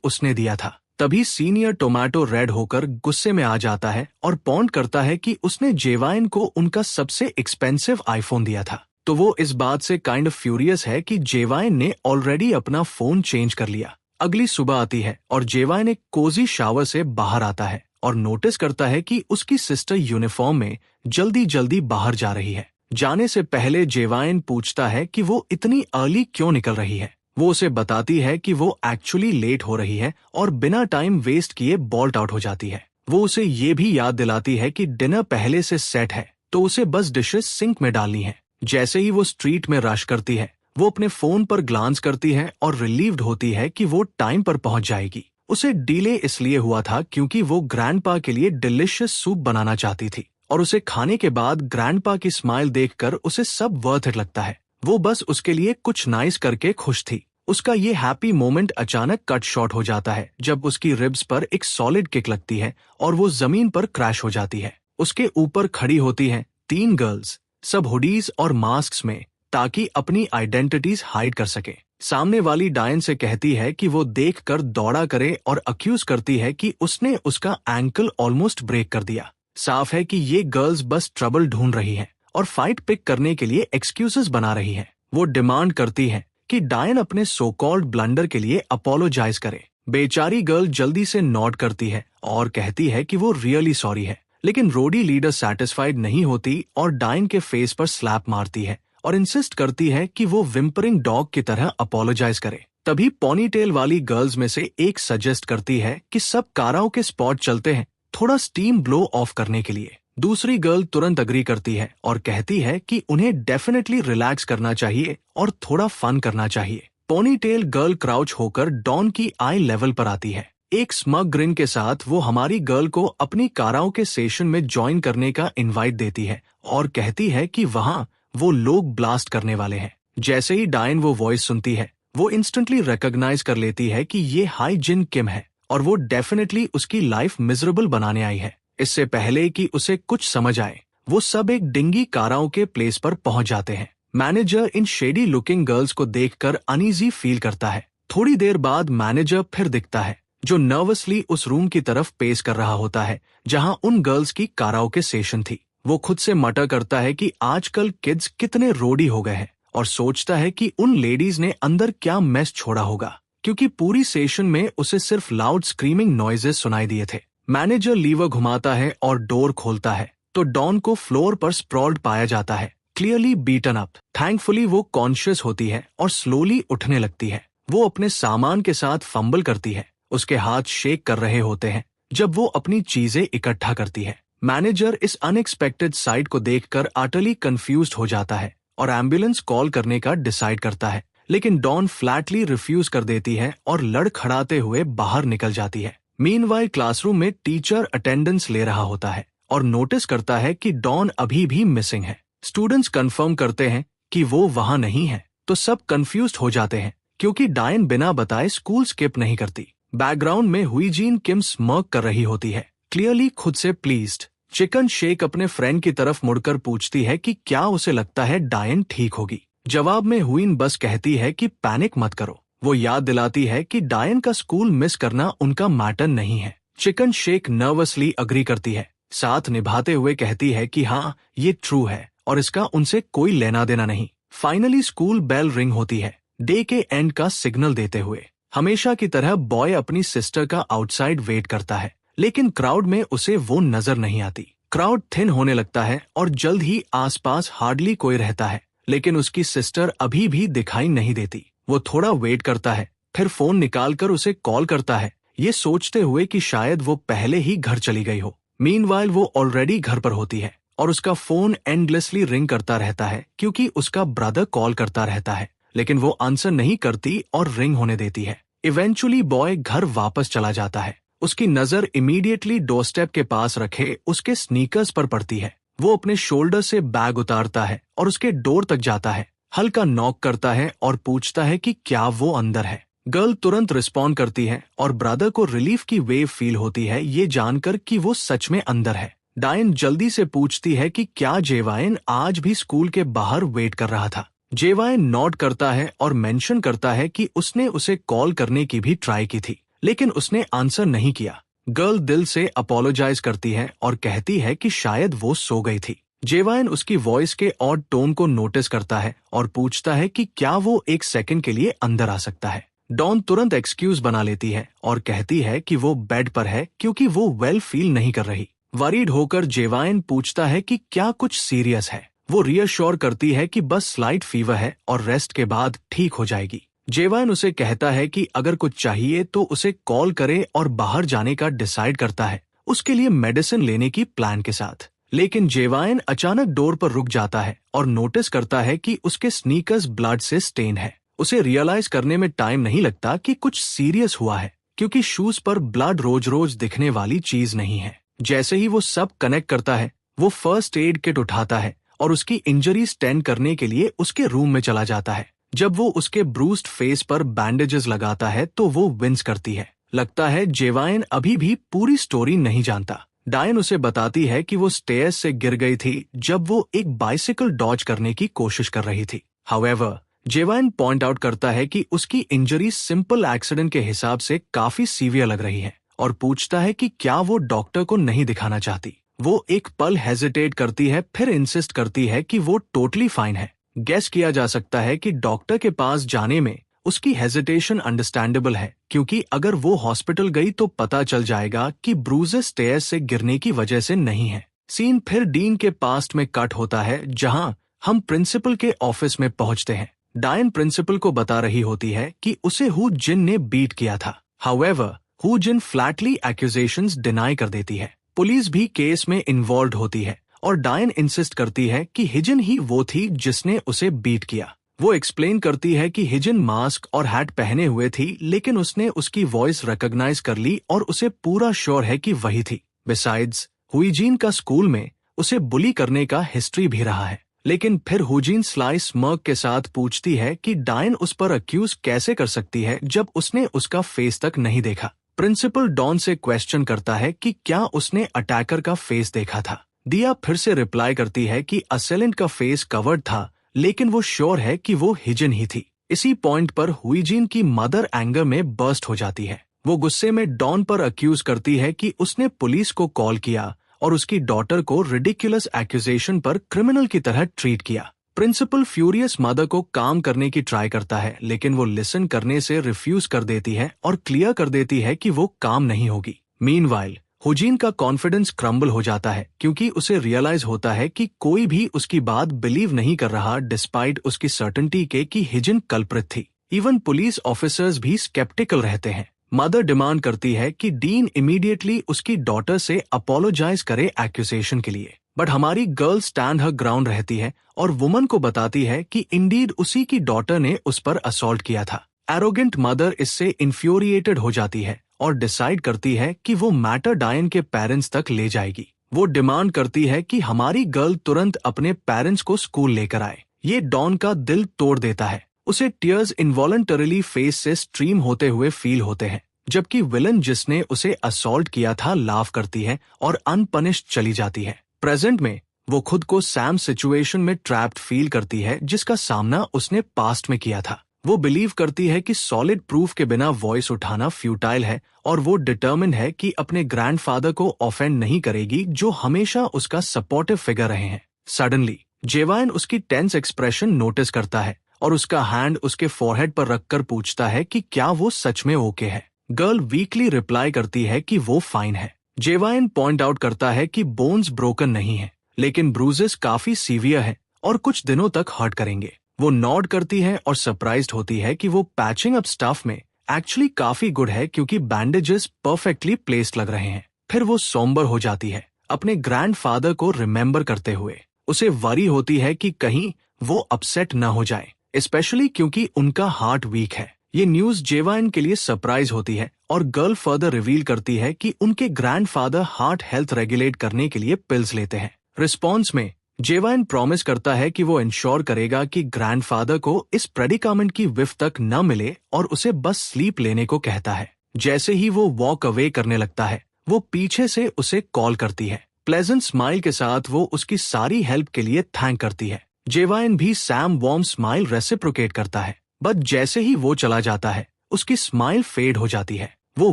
उसने दिया था। तभी सीनियर टोमेटो रेड होकर गुस्से में आ जाता है और पॉइंट करता है कि उसने जेवाइन को उनका सबसे एक्सपेंसिव आईफोन दिया था। तो वो इस बात से काइंड ऑफ फ्यूरियस है कि जेवाइन ने ऑलरेडी अपना फोन चेंज कर लिया। अगली सुबह आती है और जेवाइन एक कोजी शावर से बाहर आता है और नोटिस करता है कि उसकी सिस्टर यूनिफॉर्म में जल्दी जल्दी बाहर जा रही है। जाने से पहले जेवाइन पूछता है कि वो इतनी अर्ली क्यों निकल रही है। वो उसे बताती है कि वो एक्चुअली लेट हो रही है और बिना टाइम वेस्ट किए बॉल्ट आउट हो जाती है। वो उसे ये भी याद दिलाती है कि डिनर पहले से सेट है, तो उसे बस डिशेस सिंक में डालनी है। जैसे ही वो स्ट्रीट में रश करती है, वो अपने फोन पर ग्लांस करती है और रिलीव्ड होती है कि वो टाइम पर पहुंच जाएगी। उसे डिले इसलिए हुआ था क्योंकि वो ग्रैंडपा के लिए डिलिशियस सूप बनाना चाहती थी और उसे खाने के बाद ग्रैंडपा की स्माइल देखकर उसे सब वर्थ इट लगता है। वो बस उसके लिए कुछ नाइस करके खुश थी। उसका ये हैप्पी मोमेंट अचानक कट शॉर्ट हो जाता है जब उसकी रिब्स पर एक सॉलिड किक लगती है और वो जमीन पर क्रैश हो जाती है। उसके ऊपर खड़ी होती हैं 3 गर्ल्स, सब हुडीज और मास्क्स में, ताकि अपनी आइडेंटिटीज हाइड कर सके। सामने वाली डायन से कहती है कि वो देखकर दौड़ा करे और अक्यूज करती है कि उसने उसका एंकल ऑलमोस्ट ब्रेक कर दिया। साफ है कि ये गर्ल्स बस ट्रबल ढूंढ रही हैं और फाइट पिक करने के लिए एक्सक्यूजेस बना रही हैं। वो डिमांड करती है कि डायन अपने सो कॉल्ड ब्लंडर के लिए अपोलोजाइज करे। बेचारी गर्ल जल्दी से नॉड करती है और कहती है कि वो रियली सॉरी है, लेकिन रोडी लीडर सेटिस्फाइड नहीं होती और डायन के फेस पर स्लैप मारती है और इंसिस्ट करती है कि वो विम्परिंग डॉग की तरह अपोलोजाइज करे। तभी पॉनीटेल वाली गर्ल्स में से एक सजेस्ट करती है कि सब काराओके स्पॉट चलते हैं थोड़ा स्टीम ब्लो ऑफ करने के लिए। दूसरी गर्ल तुरंत अग्री करती है और कहती है कि उन्हें डेफिनेटली रिलैक्स करना चाहिए और थोड़ा फन करना चाहिए। पोनीटेल गर्ल क्राउच होकर डॉन की आई लेवल पर आती है। एक स्मग ग्रिन के साथ वो हमारी गर्ल को अपनी काराओके सेशन में ज्वाइन करने का इनवाइट देती है और कहती है कि वहाँ वो लोग ब्लास्ट करने वाले हैं। जैसे ही डायन वो वॉइस सुनती है, वो इंस्टेंटली रिकॉग्नाइज कर लेती है कि ये हाई जिन किम है और वो डेफिनेटली उसकी लाइफ मिजरेबल बनाने आई है। इससे पहले कि उसे कुछ समझ आए, वो सब एक डिंगी काराओके प्लेस पर पहुंच जाते हैं। मैनेजर इन शेडी लुकिंग गर्ल्स को देखकर अनईजी फील करता है। थोड़ी देर बाद मैनेजर फिर दिखता है, जो नर्वसली उस रूम की तरफ पेस कर रहा होता है जहां उन गर्ल्स की कराओके सेशन थी। वो खुद से मटर करता है कि आजकल किड्स कितने रोडी हो गए हैं और सोचता है कि उन लेडीज ने अंदर क्या मेस छोड़ा होगा, क्योंकि पूरी सेशन में उसे सिर्फ लाउड स्क्रीमिंग नॉइजेस सुनाई दिए थे। मैनेजर लीवर घुमाता है और डोर खोलता है तो डॉन को फ्लोर पर स्प्रॉल्ड पाया जाता है, क्लियरली बीटन अप। थैंकफुली वो कॉन्शियस होती है और स्लोली उठने लगती है। वो अपने सामान के साथ फंबल करती है, उसके हाथ शेक कर रहे होते हैं जब वो अपनी चीजें इकट्ठा करती है। मैनेजर इस अनएक्सपेक्टेड साइट को देखकर अटली कंफ्यूज्ड हो जाता है और एम्बुलेंस कॉल करने का डिसाइड करता है, लेकिन डॉन फ्लैटली रिफ्यूज कर देती है और लड़खड़ाते हुए बाहर निकल जाती है। मीनवाइल क्लासरूम में टीचर अटेंडेंस ले रहा होता है और नोटिस करता है कि डॉन अभी भी मिसिंग है। स्टूडेंट्स कंफर्म करते हैं कि वो वहां नहीं है, तो सब कंफ्यूज्ड हो जाते हैं क्योंकि डायन बिना बताए स्कूल स्किप नहीं करती। बैकग्राउंड में हुईजीन किम स्मर्क कर रही होती है, क्लियरली खुद से प्लीज्ड। चिकन शेक अपने फ्रेंड की तरफ मुड़कर पूछती है कि क्या उसे लगता है डायन ठीक होगी। जवाब में हुईन बस कहती है कि पैनिक मत करो। वो याद दिलाती है कि डायन का स्कूल मिस करना उनका मैटर नहीं है। चिकन शेक नर्वसली अग्री करती है, साथ निभाते हुए कहती है कि हाँ, ये ट्रू है और इसका उनसे कोई लेना देना नहीं। फाइनली स्कूल बेल रिंग होती है, डे के एंड का सिग्नल देते हुए। हमेशा की तरह बॉय अपनी सिस्टर का आउटसाइड वेट करता है, लेकिन क्राउड में उसे वो नजर नहीं आती। क्राउड थिन होने लगता है और जल्द ही आसपास हार्डली कोई रहता है, लेकिन उसकी सिस्टर अभी भी दिखाई नहीं देती। वो थोड़ा वेट करता है, फिर फोन निकालकर उसे कॉल करता है, ये सोचते हुए कि शायद वो पहले ही घर चली गई हो। मीनवाइल वो ऑलरेडी घर पर होती है और उसका फोन एंडलेसली रिंग करता रहता है क्योंकि उसका ब्रदर कॉल करता रहता है, लेकिन वो आंसर नहीं करती और रिंग होने देती है। इवेंचुअली बॉय घर वापस चला जाता है। उसकी नजर इमीडिएटली डोरस्टेप के पास रखे उसके स्नीकर्स पर पड़ती है। वो अपने शोल्डर से बैग उतारता है और उसके डोर तक जाता है, हल्का नॉक करता है और पूछता है कि क्या वो अंदर है। गर्ल तुरंत रिस्पॉन्ड करती है और ब्रदर को रिलीफ की वेव फील होती है ये जानकर कि वो सच में अंदर है। डायन जल्दी से पूछती है कि क्या जेवाइन आज भी स्कूल के बाहर वेट कर रहा था। जेवाइन नॉट करता है और मेंशन करता है कि उसने उसे कॉल करने की भी ट्राई की थी, लेकिन उसने आंसर नहीं किया। गर्ल दिल से अपोलोजाइज करती है और कहती है कि शायद वो सो गई थी। जेवाइन उसकी वॉइस के ऑड टोन को नोटिस करता है और पूछता है कि क्या वो एक सेकंड के लिए अंदर आ सकता है। डॉन तुरंत एक्सक्यूज बना लेती है और कहती है कि वो बेड पर है क्योंकि वो वेल फील नहीं कर रही। वरीड होकर जेवाइन पूछता है कि क्या कुछ सीरियस है। वो रियश्योर करती है कि बस स्लाइट फीवर है और रेस्ट के बाद ठीक हो जाएगी। जेवाइन उसे कहता है कि अगर कुछ चाहिए तो उसे कॉल करे और बाहर जाने का डिसाइड करता है, उसके लिए मेडिसिन लेने की प्लान के साथ। लेकिन जेवाइन अचानक डोर पर रुक जाता है और नोटिस करता है कि उसके स्नीकर्स ब्लड से स्टेन है। उसे रियलाइज करने में टाइम नहीं लगता कि कुछ सीरियस हुआ है, क्योंकि शूज पर ब्लड रोज रोज दिखने वाली चीज नहीं है। जैसे ही वो सब कनेक्ट करता है, वो फर्स्ट एड किट उठाता है और उसकी इंजरी स्टेंड करने के लिए उसके रूम में चला जाता है। जब वो उसके ब्रूस्ड फेस पर बैंडेजेस लगाता है तो वो विंस करती है। लगता है जेवाइन अभी भी पूरी स्टोरी नहीं जानता। डायन उसे बताती है कि वो स्टेयर्स से गिर गई थी जब वो एक बाइसिकल डॉज करने की कोशिश कर रही थी। हाउएवर, जेवाइन पॉइंट आउट करता है कि उसकी इंजरी सिंपल एक्सीडेंट के हिसाब से काफी सीवियर लग रही है और पूछता है कि क्या वो डॉक्टर को नहीं दिखाना चाहती। वो एक पल हेजिटेट करती है, फिर इंसिस्ट करती है कि वो टोटली फाइन है। गेस किया जा सकता है कि डॉक्टर के पास जाने में उसकी हेजिटेशन अंडरस्टैंडेबल है, क्योंकि अगर वो हॉस्पिटल गई तो पता चल जाएगा कि ब्रूजेस स्टेयर्स से गिरने की वजह से नहीं है। सीन फिर डीन के पास्ट में कट होता है, जहां हम प्रिंसिपल के ऑफिस में पहुंचते हैं। डायन प्रिंसिपल को बता रही होती है कि उसे हु जिन ने बीट किया था। हाउएवर, हु जिन फ्लैटली एक्यूजेशंस डिनाई कर देती है। पुलिस भी केस में इन्वॉल्व होती है और डायन इंसिस्ट करती है कि हिजन ही वो थी जिसने उसे बीट किया। वो एक्सप्लेन करती है कि हिजन मास्क और हैट पहने हुए थी, लेकिन उसने उसकी वॉइस रिकॉग्नाइज कर ली और उसे पूरा श्योर है कि वही थी। बिसाइड्स, हुईजीन का स्कूल में उसे बुली करने का हिस्ट्री भी रहा है। लेकिन फिर हुजीन स्लाई स्मर्क के साथ पूछती है कि डायन उस पर अक्यूज कैसे कर सकती है जब उसने उसका फेस तक नहीं देखा। प्रिंसिपल डॉन से क्वेश्चन करता है कि क्या उसने अटैकर का फेस देखा था। दिया फिर से रिप्लाई करती है कि असेलेंट का फेस कवर्ड था, लेकिन वो श्योर है कि वो हिजन ही थी। इसी पॉइंट पर हुईजीन की मदर एंगर में बर्स्ट हो जाती है। वो गुस्से में डॉन पर अक्यूज करती है कि उसने पुलिस को कॉल किया और उसकी डॉटर को रिडिकुलस एक्यूजेशन पर क्रिमिनल की तरह ट्रीट किया। प्रिंसिपल फ्यूरियस मदर को काम करने की ट्राई करता है, लेकिन वो लिसन करने से रिफ्यूज कर देती है और क्लियर कर देती है कि वो काम नहीं होगी। मीनवाइल हुजीन का कॉन्फिडेंस क्रम्बल हो जाता है क्योंकि उसे रियलाइज होता है कि कोई भी उसकी बात बिलीव नहीं कर रहा, डिस्पाइट उसकी सर्टेनिटी के कि हिजिन कल्प्रिट थी। इवन पुलिस ऑफिसर्स भी स्केप्टिकल रहते हैं। मदर डिमांड करती है कि डीन इमीडिएटली उसकी डॉटर से अपोलोजाइज करे एक्यूजेशन के लिए, बट हमारी गर्ल स्टैंड हर ग्राउंड रहती है और वुमन को बताती है कि इंडीड उसी की डॉटर ने उस पर असॉल्ट किया था। एरोगेंट मदर इससे इन्फ्यूरिएटेड हो जाती है और डिसाइड करती है कि वो मैटर डायन के पेरेंट्स तक ले जाएगी। वो डिमांड करती है कि हमारी गर्ल तुरंत अपने पेरेंट्स को स्कूल लेकर आए। ये डॉन का दिल तोड़ देता है। उसे टीयर्स इनवॉलंटरीली फेस से स्ट्रीम होते हुए फील होते हैं, जबकि विलन जिसने उसे असॉल्ट किया था लाफ करती है और अनपनिश्ड चली जाती है। प्रेजेंट में वो खुद को सैम सिचुएशन में ट्रैप्ड फील करती है जिसका सामना उसने पास्ट में किया था। वो बिलीव करती है कि सॉलिड प्रूफ के बिना वॉइस उठाना फ्यूटाइल है और वो डिटर्मिन्ड है कि अपने ग्रैंडफादर को ऑफेंड नहीं करेगी जो हमेशा उसका सपोर्टिव फिगर रहे हैं। सडनली जेवाइन उसकी टेंस एक्सप्रेशन नोटिस करता है और उसका हैंड उसके फोरहेड पर रखकर पूछता है कि क्या वो सच में ओके है। गर्ल वीकली रिप्लाई करती है कि वो फाइन है। जेवाइन पॉइंट आउट करता है कि बोन्स ब्रोकन नहीं है, लेकिन ब्रूजेस काफी सीवियर है और कुछ दिनों तक हर्ट करेंगे। वो नॉड करती है और सरप्राइज्ड होती है कि वो पैचिंग अप स्टफ में एक्चुअली काफी गुड है क्योंकि बैंडेजेस परफेक्टली प्लेस्ड लग रहे हैं। फिर वो सोम्बर हो जाती है अपने ग्रैंडफादर को रिमेम्बर करते हुए। उसे वरी होती है कि कहीं वो अपसेट न हो जाए, स्पेशली क्योंकि उनका हार्ट वीक है। ये न्यूज जेवाइन के लिए सरप्राइज होती है और गर्ल फर्दर रिवील करती है कि उनके ग्रैंडफादर हार्ट हेल्थ रेगुलेट करने के लिए पिल्स लेते हैं। रिस्पॉन्स में जेवाइन प्रॉमिस करता है कि वो इंश्योर करेगा कि ग्रैंडफादर को इस प्रेडिकामेंट की विफ तक न मिले और उसे बस स्लीप लेने को कहता है। जैसे ही वो वॉक अवे करने लगता है, वो पीछे से उसे कॉल करती है। प्लेजेंट स्माइल के साथ वो उसकी सारी हेल्प के लिए थैंक करती है। जेवाइन भी सैम वार्म स्माइल रेसिप्रोकेट करता है, बट जैसे ही वो चला जाता है उसकी स्माइल फेड हो जाती है। वो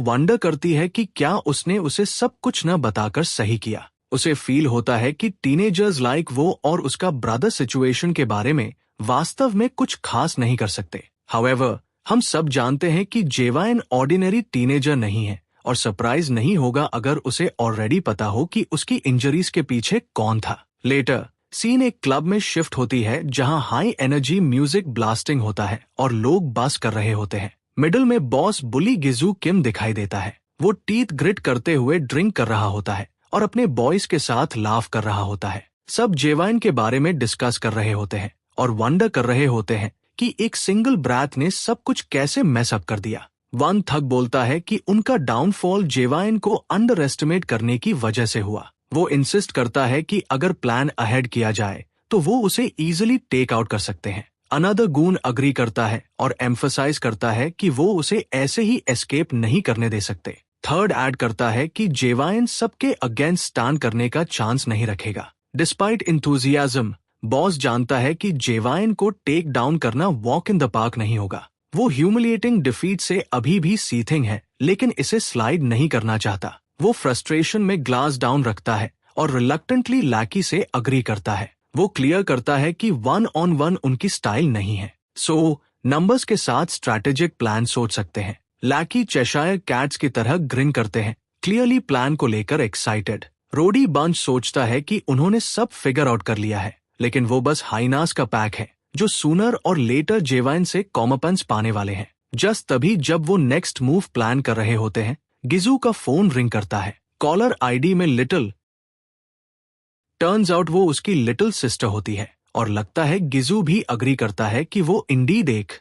वंडर करती है कि क्या उसने उसे सब कुछ न बताकर सही किया। उसे फील होता है कि टीनेजर्स लाइक वो और उसका ब्रदर सिचुएशन के बारे में वास्तव में कुछ खास नहीं कर सकते। हाउएवर, हम सब जानते हैं कि जेवाइन ऑर्डिनरी टीनेजर नहीं है और सरप्राइज नहीं होगा अगर उसे ऑलरेडी पता हो कि उसकी इंजरीज के पीछे कौन था। लेटर सीन एक क्लब में शिफ्ट होती है जहां हाई एनर्जी म्यूजिक ब्लास्टिंग होता है और लोग बस कर रहे होते हैं। मिडिल में बॉस बुली गिजू किम दिखाई देता है। वो टीथ ग्रिट करते हुए ड्रिंक कर रहा होता है और अपने बॉयज के साथ लाफ कर रहा होता है। सब जेवाइन के बारे में डिस्कस कर रहे होते हैं और वंडर कर रहे होते हैं कि एक सिंगल ब्रैथ ने सब कुछ कैसे मैस अप कर दिया। वन थक बोलता है कि उनका डाउनफॉल जेवाइन को अंडर एस्टिमेट करने की वजह से हुआ। वो इंसिस्ट करता है कि अगर प्लान अहेड किया जाए तो वो उसे इजीली टेक आउट कर सकते हैं। अनदर गून अग्री करता है और एम्फसाइज करता है कि वो उसे ऐसे ही एस्केप नहीं करने दे सकते। थर्ड ऐड करता है कि जेवाइन सबके अगेंस्ट स्टैंड करने का चांस नहीं रखेगा। डिस्पाइट इंथुजियाज्म, बॉस जानता है कि जेवाइन को टेक डाउन करना वॉक इन द पार्क नहीं होगा। वो ह्यूमिलिएटिंग डिफीट से अभी भी सीथिंग है, लेकिन इसे स्लाइड नहीं करना चाहता। वो फ्रस्ट्रेशन में ग्लास डाउन रखता है और रिलक्टेंटली लैकी से अग्री करता है। वो क्लियर करता है कि 1-on-1 उनकी स्टाइल नहीं है, सो नंबर्स के साथ स्ट्रैटेजिक प्लान सोच सकते हैं। लैकी चेशायर कैट्स की तरह ग्रिन करते हैं, क्लियरली प्लान को लेकर एक्साइटेड। रोडी बंच सोचता है कि उन्होंने सब फिगर आउट कर लिया है, लेकिन वो बस हाइनास का पैक है जो सूनर और लेटर जेवाइन से कॉमपन्स पाने वाले हैं। जस्ट तभी जब वो नेक्स्ट मूव प्लान कर रहे होते हैं, गिजू का फोन रिंग करता है। कॉलर आईडी में लिटिल, टर्न्स आउट वो उसकी लिटिल सिस्टर होती है और लगता है गिजू भी अग्री करता है कि वो इंडीड एक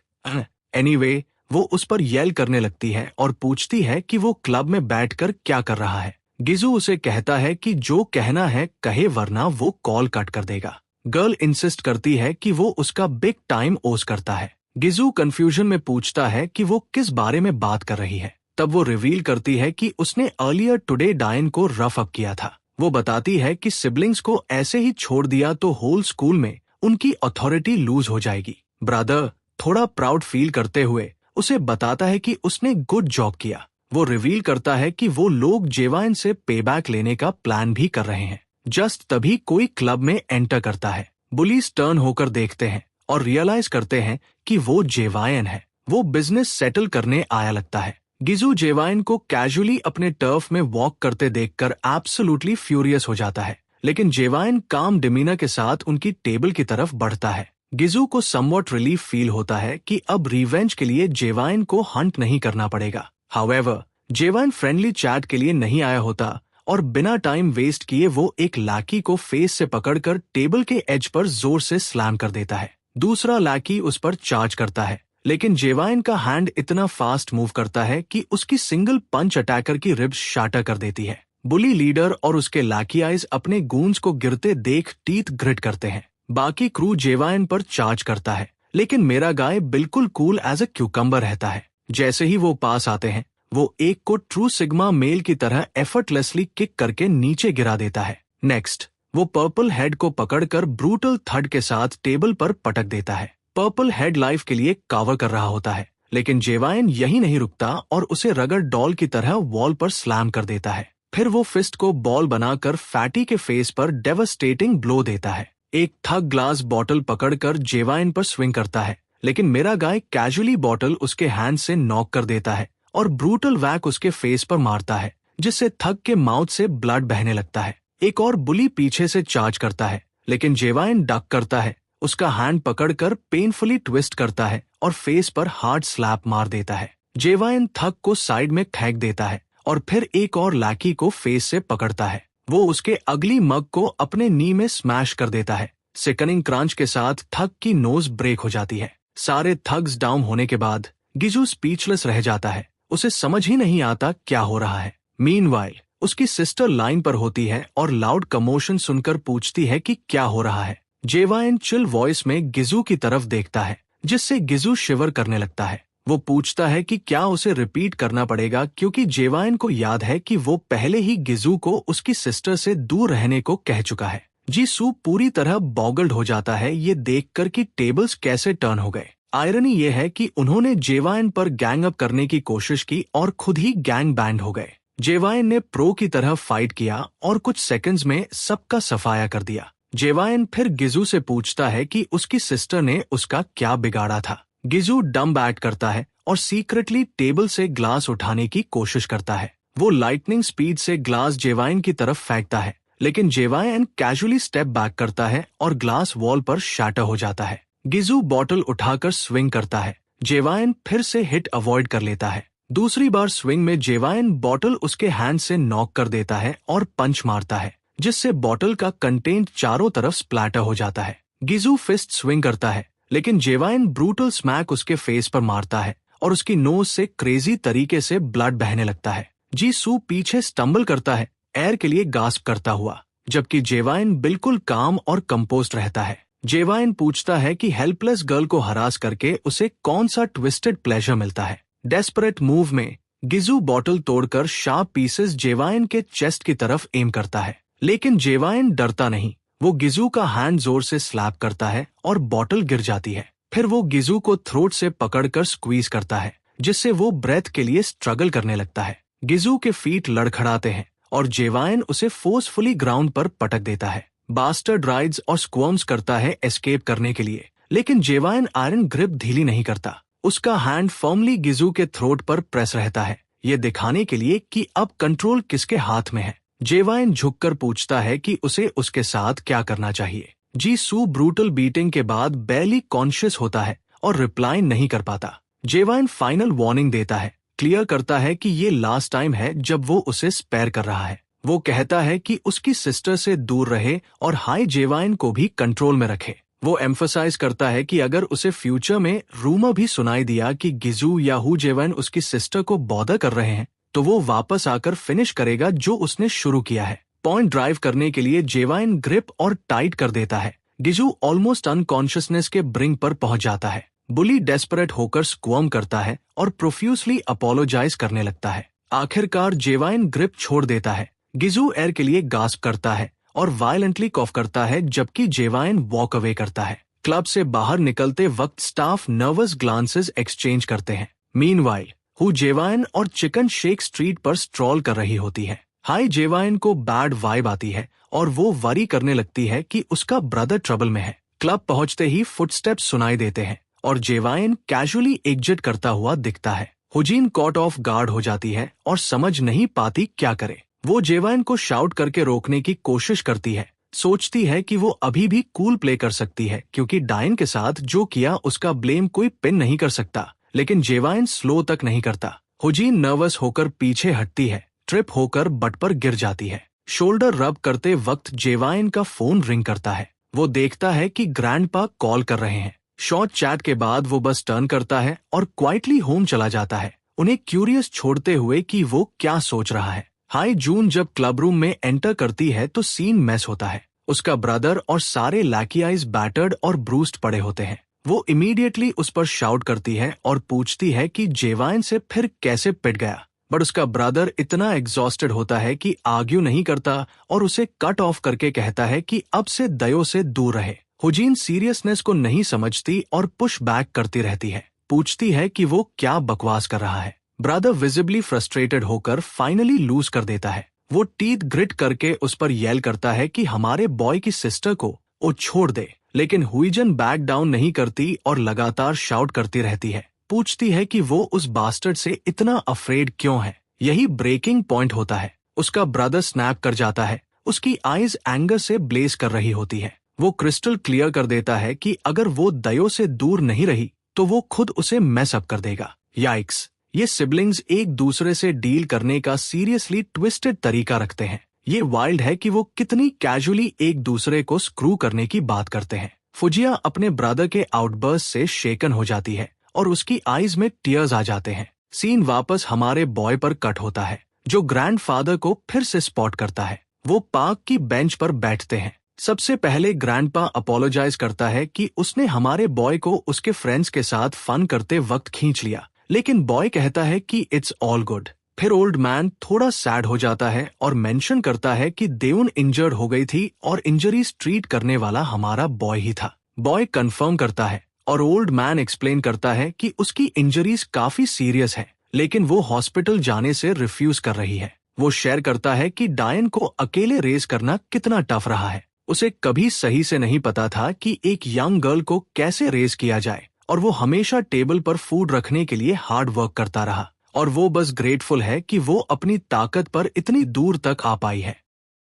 एनीवे वो उस पर येल करने लगती है और पूछती है कि वो क्लब में बैठकर क्या कर रहा है। गिजू उसे कहता है कि जो कहना है कहे वरना वो कॉल कट कर देगा। गर्ल इंसिस्ट करती है कि वो उसका बिग टाइम ओस करता है। गिजू कंफ्यूजन में पूछता है कि वो किस बारे में बात कर रही है। तब वो रिवील करती है कि उसने अर्लियर टुडे डायन को रफ अप किया था। वो बताती है कि सिबलिंग्स को ऐसे ही छोड़ दिया तो होल स्कूल में उनकी अथॉरिटी लूज हो जाएगी। ब्रदर थोड़ा प्राउड फील करते हुए उसे बताता है कि उसने गुड जॉब किया। वो रिवील करता है कि वो लोग जेवाइन से पेबैक लेने का प्लान भी कर रहे हैं। जस्ट तभी कोई क्लब में एंटर करता है। बुलीज टर्न होकर देखते हैं और रियलाइज करते हैं कि वो जेवाइन है। वो बिजनेस सेटल करने आया लगता है। गिजू जेवाइन को कैजुअली अपने टर्फ में वॉक करते देखकर एब्सोल्युटली फ्यूरियस हो जाता है, लेकिन जेवाइन काम डिमीना के साथ उनकी टेबल की तरफ बढ़ता है। गिजू को समवॉट रिलीफ फील होता है कि अब रिवेंज के लिए जेवाइन को हंट नहीं करना पड़ेगा। हाउएवर, जेवाइन फ्रेंडली चैट के लिए नहीं आया होता और बिना टाइम वेस्ट किए वो एक लैकी को फेस से पकड़कर टेबल के एज पर जोर से स्लैम कर देता है। दूसरा लैकी उस पर चार्ज करता है, लेकिन जेवाइन का हैंड इतना फास्ट मूव करता है कि उसकी सिंगल पंच अटैकर की रिब्स शाटर कर देती है। बुली लीडर और उसके लैकीआइज अपने गूंज को गिरते देख टीथ ग्रिट करते हैं। बाकी क्रू जेवाइन पर चार्ज करता है, लेकिन मेरा गाय बिल्कुल कूल एज अ क्यूकम्बर रहता है। जैसे ही वो पास आते हैं, वो एक को ट्रू सिग्मा मेल की तरह एफर्टलेसली किक करके नीचे गिरा देता है। नेक्स्ट, वो पर्पल हेड को पकड़कर ब्रूटल थड के साथ टेबल पर पटक देता है। पर्पल हेड लाइफ के लिए कावर कर रहा होता है, लेकिन जेवाइन यही नहीं रुकता और उसे रगर डॉल की तरह वॉल पर स्लैम कर देता है। फिर वो फिस्ट को बॉल बनाकर फैटी के फेस पर डेवास्टेटिंग ब्लो देता है। एक थग ग्लास बॉटल पकड़कर जेवाइन पर स्विंग करता है, लेकिन मेरा गाय कैजुअली बॉटल उसके हैंड से नॉक कर देता है और ब्रूटल वैक उसके फेस पर मारता है, जिससे थग के माउथ से ब्लड बहने लगता है। एक और बुली पीछे से चार्ज करता है, लेकिन जेवाइन डक करता है, उसका हैंड पकड़कर पेनफुली ट्विस्ट करता है और फेस पर हार्ड स्लैप मार देता है। जेवाइन थग को साइड में फेंक देता है और फिर एक और लैकी को फेस से पकड़ता है। वो उसके अगली मग को अपने नी में स्मैश कर देता है। सिकनिंग क्रंच के साथ थग की नोज ब्रेक हो जाती है। सारे थग्स डाउन होने के बाद गिजू स्पीचलेस रह जाता है। उसे समझ ही नहीं आता क्या हो रहा है। मीनवाइल, उसकी सिस्टर लाइन पर होती है और लाउड कमोशन सुनकर पूछती है कि क्या हो रहा है। जेवाइन चिल वॉइस में गिजू की तरफ देखता है, जिससे गिजू शिवर करने लगता है। वो पूछता है कि क्या उसे रिपीट करना पड़ेगा, क्योंकि जेवाइन को याद है कि वो पहले ही गिजू को उसकी सिस्टर से दूर रहने को कह चुका है। जीसू पूरी तरह बॉगल्ड हो जाता है ये देखकर कि टेबल्स कैसे टर्न हो गए। आयरनी ये है कि उन्होंने जेवाइन पर गैंग अप करने की कोशिश की और खुद ही गैंग बैंड हो गए। जेवाइन ने प्रो की तरह फाइट किया और कुछ सेकंड्स में सबका सफाया कर दिया। जेवाइन फिर गिजू से पूछता है कि उसकी सिस्टर ने उसका क्या बिगाड़ा था। गिजू डम्ब एक्ट करता है और सीक्रेटली टेबल से ग्लास उठाने की कोशिश करता है। वो लाइटनिंग स्पीड से ग्लास जेवाइन की तरफ फेंकता है, लेकिन जेवाइन कैजुअली स्टेप बैक करता है और ग्लास वॉल पर शैटर हो जाता है। गिजू बॉटल उठाकर स्विंग करता है। जेवाइन फिर से हिट अवॉइड कर लेता है। दूसरी बार स्विंग में जेवाइन बॉटल उसके हैंड से नॉक कर देता है और पंच मारता है, जिससे बॉटल का कंटेंट चारों तरफ स्प्लैटर हो जाता है। गिजू फिस्ट स्विंग करता है, लेकिन जेवाइन ब्रूटल स्मैक उसके फेस पर मारता है और उसकी नोज से क्रेजी तरीके से ब्लड बहने लगता है। जीसू पीछे स्टम्बल करता है, एयर के लिए गास्प करता हुआ, जबकि जेवाइन बिल्कुल काम और कंपोस्ट रहता है। जेवाइन पूछता है कि हेल्पलेस गर्ल को हरास करके उसे कौन सा ट्विस्टेड प्लेजर मिलता है। डेस्परेट मूव में गिजू बॉटल तोड़कर शार्प पीसेस जेवाइन के चेस्ट की तरफ एम करता है, लेकिन जेवाइन डरता नहीं। वो गिजू का हैंड जोर से स्लैप करता है और बॉटल गिर जाती है। फिर वो गिजू को थ्रोट से पकड़कर स्क्वीज करता है, जिससे वो ब्रेथ के लिए स्ट्रगल करने लगता है। गिजू के फीट लड़खड़ाते हैं और जेवाइन उसे फोर्सफुली ग्राउंड पर पटक देता है। बास्टर्ड राइड्स और स्क्वर्म्स करता है एस्केप करने के लिए, लेकिन जेवाइन आयरन ग्रिप ढीली नहीं करता। उसका हैंड फर्मली गिजू के थ्रोट पर प्रेस रहता है, ये दिखाने के लिए कि अब कंट्रोल किसके हाथ में है। जेवाइन झुककर पूछता है कि उसे उसके साथ क्या करना चाहिए। जीसू ब्रूटल बीटिंग के बाद बैली कॉन्शियस होता है और रिप्लाई नहीं कर पाता। जेवाइन फाइनल वार्निंग देता है, क्लियर करता है कि ये लास्ट टाइम है जब वो उसे स्पेयर कर रहा है। वो कहता है कि उसकी सिस्टर से दूर रहे और हाई जेवाइन को भी कंट्रोल में रखे। वो एम्फसाइज करता है कि अगर उसे फ्यूचर में रूमर भी सुनाई दिया कि गिजू या हु जेवाइन उसकी सिस्टर को बॉदर कर रहे हैं, तो वो वापस आकर फिनिश करेगा जो उसने शुरू किया है। पॉइंट ड्राइव करने के लिए जेवाइन ग्रिप और टाइट कर देता है। गिजू ऑलमोस्ट अनकॉन्शियसनेस के ब्रिंक पर पहुंच जाता है। बुली डेस्परेट होकर स्क्वर्म करता है और प्रोफ्यूसली अपोलोजाइज करने लगता है। आखिरकार जेवाइन ग्रिप छोड़ देता है। गिजू एयर के लिए गास्प करता है और वायलेंटली कॉफ करता है, जबकि जेवाइन वॉक अवे करता है। क्लब से बाहर निकलते वक्त स्टाफ नर्वस ग्लांसेस एक्सचेंज करते हैं। मीनवाइल हु जेवाइन और चिकन शेक स्ट्रीट पर स्ट्रॉल कर रही होती है। हाई जेवाइन को बैड वाइब आती है और वो वरी करने लगती है कि उसका ब्रदर ट्रबल में है। क्लब पहुंचते ही फुटस्टेप्स सुनाई देते हैं और जेवाइन कैजुअली एग्जिट करता हुआ दिखता है। हुजीन कॉट ऑफ गार्ड हो जाती है और समझ नहीं पाती क्या करे। वो जेवाइन को शाउट करके रोकने की कोशिश करती है। सोचती है कि वो अभी भी कूल प्ले कर सकती है क्योंकि डायन के साथ जो किया उसका ब्लेम कोई पिन नहीं कर सकता, लेकिन जेवाइन स्लो तक नहीं करता। हुजीन नर्वस होकर पीछे हटती है, ट्रिप होकर बट पर गिर जाती है। शोल्डर रब करते वक्त जेवाइन का फोन रिंग करता है। वो देखता है कि ग्रैंडपा कॉल कर रहे हैं। शॉर्ट चैट के बाद वो बस टर्न करता है और क्वाइटली होम चला जाता है, उन्हें क्यूरियस छोड़ते हुए कि वो क्या सोच रहा है। हाई जून जब क्लब रूम में एंटर करती है तो सीन मैस होता है। उसका ब्रदर और सारे लैकियाइज बैटर्ड और ब्रूस्ड पड़े होते हैं। वो इमीडिएटली उस पर शाउट करती है और पूछती है कि जेवाइन से फिर कैसे पिट गया, बट उसका ब्रदर इतना एग्जॉस्टेड होता है कि आर्ग्यू नहीं करता और उसे कट ऑफ करके कहता है कि अब से दयो से दूर रहे। हुजीन सीरियसनेस को नहीं समझती और पुश बैक करती रहती है, पूछती है कि वो क्या बकवास कर रहा है। ब्रदर विजिबली फ्रस्ट्रेटेड होकर फाइनली लूज कर देता है। वो टीथ ग्रिट करके उस पर येल करता है कि हमारे बॉय की सिस्टर को वो छोड़ दे, लेकिन हुईजन बैक डाउन नहीं करती और लगातार शाउट करती रहती है। पूछती है कि वो उस बास्टर्ड से इतना अफ्रेड क्यों है। यही ब्रेकिंग पॉइंट होता है। उसका ब्रदर स्नैप कर जाता है, उसकी आईज एंगर से ब्लेज कर रही होती है। वो क्रिस्टल क्लियर कर देता है कि अगर वो दयो से दूर नहीं रही तो वो खुद उसे मैस अप कर देगा। याइक्स, ये सिबलिंग्स एक दूसरे से डील करने का सीरियसली ट्विस्टेड तरीका रखते हैं। ये वाइल्ड है कि वो कितनी कैजुअली एक दूसरे को स्क्रू करने की बात करते हैं। फुजिया अपने ब्रदर के आउटबर्स्ट से शेकन हो जाती है और उसकी आईज में टीयर्स आ जाते हैं। सीन वापस हमारे बॉय पर कट होता है, जो ग्रैंडफादर को फिर से स्पॉट करता है। वो पार्क की बेंच पर बैठते हैं। सबसे पहले ग्रैंडपा अपोलोजाइज करता है कि उसने हमारे बॉय को उसके फ्रेंड्स के साथ फन करते वक्त खींच लिया, लेकिन बॉय कहता है कि इट्स ऑल गुड। फिर ओल्ड मैन थोड़ा सैड हो जाता है और मेंशन करता है कि देउन इंजर्ड हो गई थी और इंजरीज ट्रीट करने वाला हमारा बॉय ही था। बॉय कंफर्म करता है और ओल्ड मैन एक्सप्लेन करता है कि उसकी इंजरीज काफी सीरियस है, लेकिन वो हॉस्पिटल जाने से रिफ्यूज कर रही है। वो शेयर करता है कि डायन को अकेले रेस करना कितना टफ रहा है। उसे कभी सही से नहीं पता था कि एक यंग गर्ल को कैसे रेस किया जाए और वो हमेशा टेबल पर फूड रखने के लिए हार्ड वर्क करता रहा और वो बस ग्रेटफुल है कि वो अपनी ताकत पर इतनी दूर तक आ पाई है।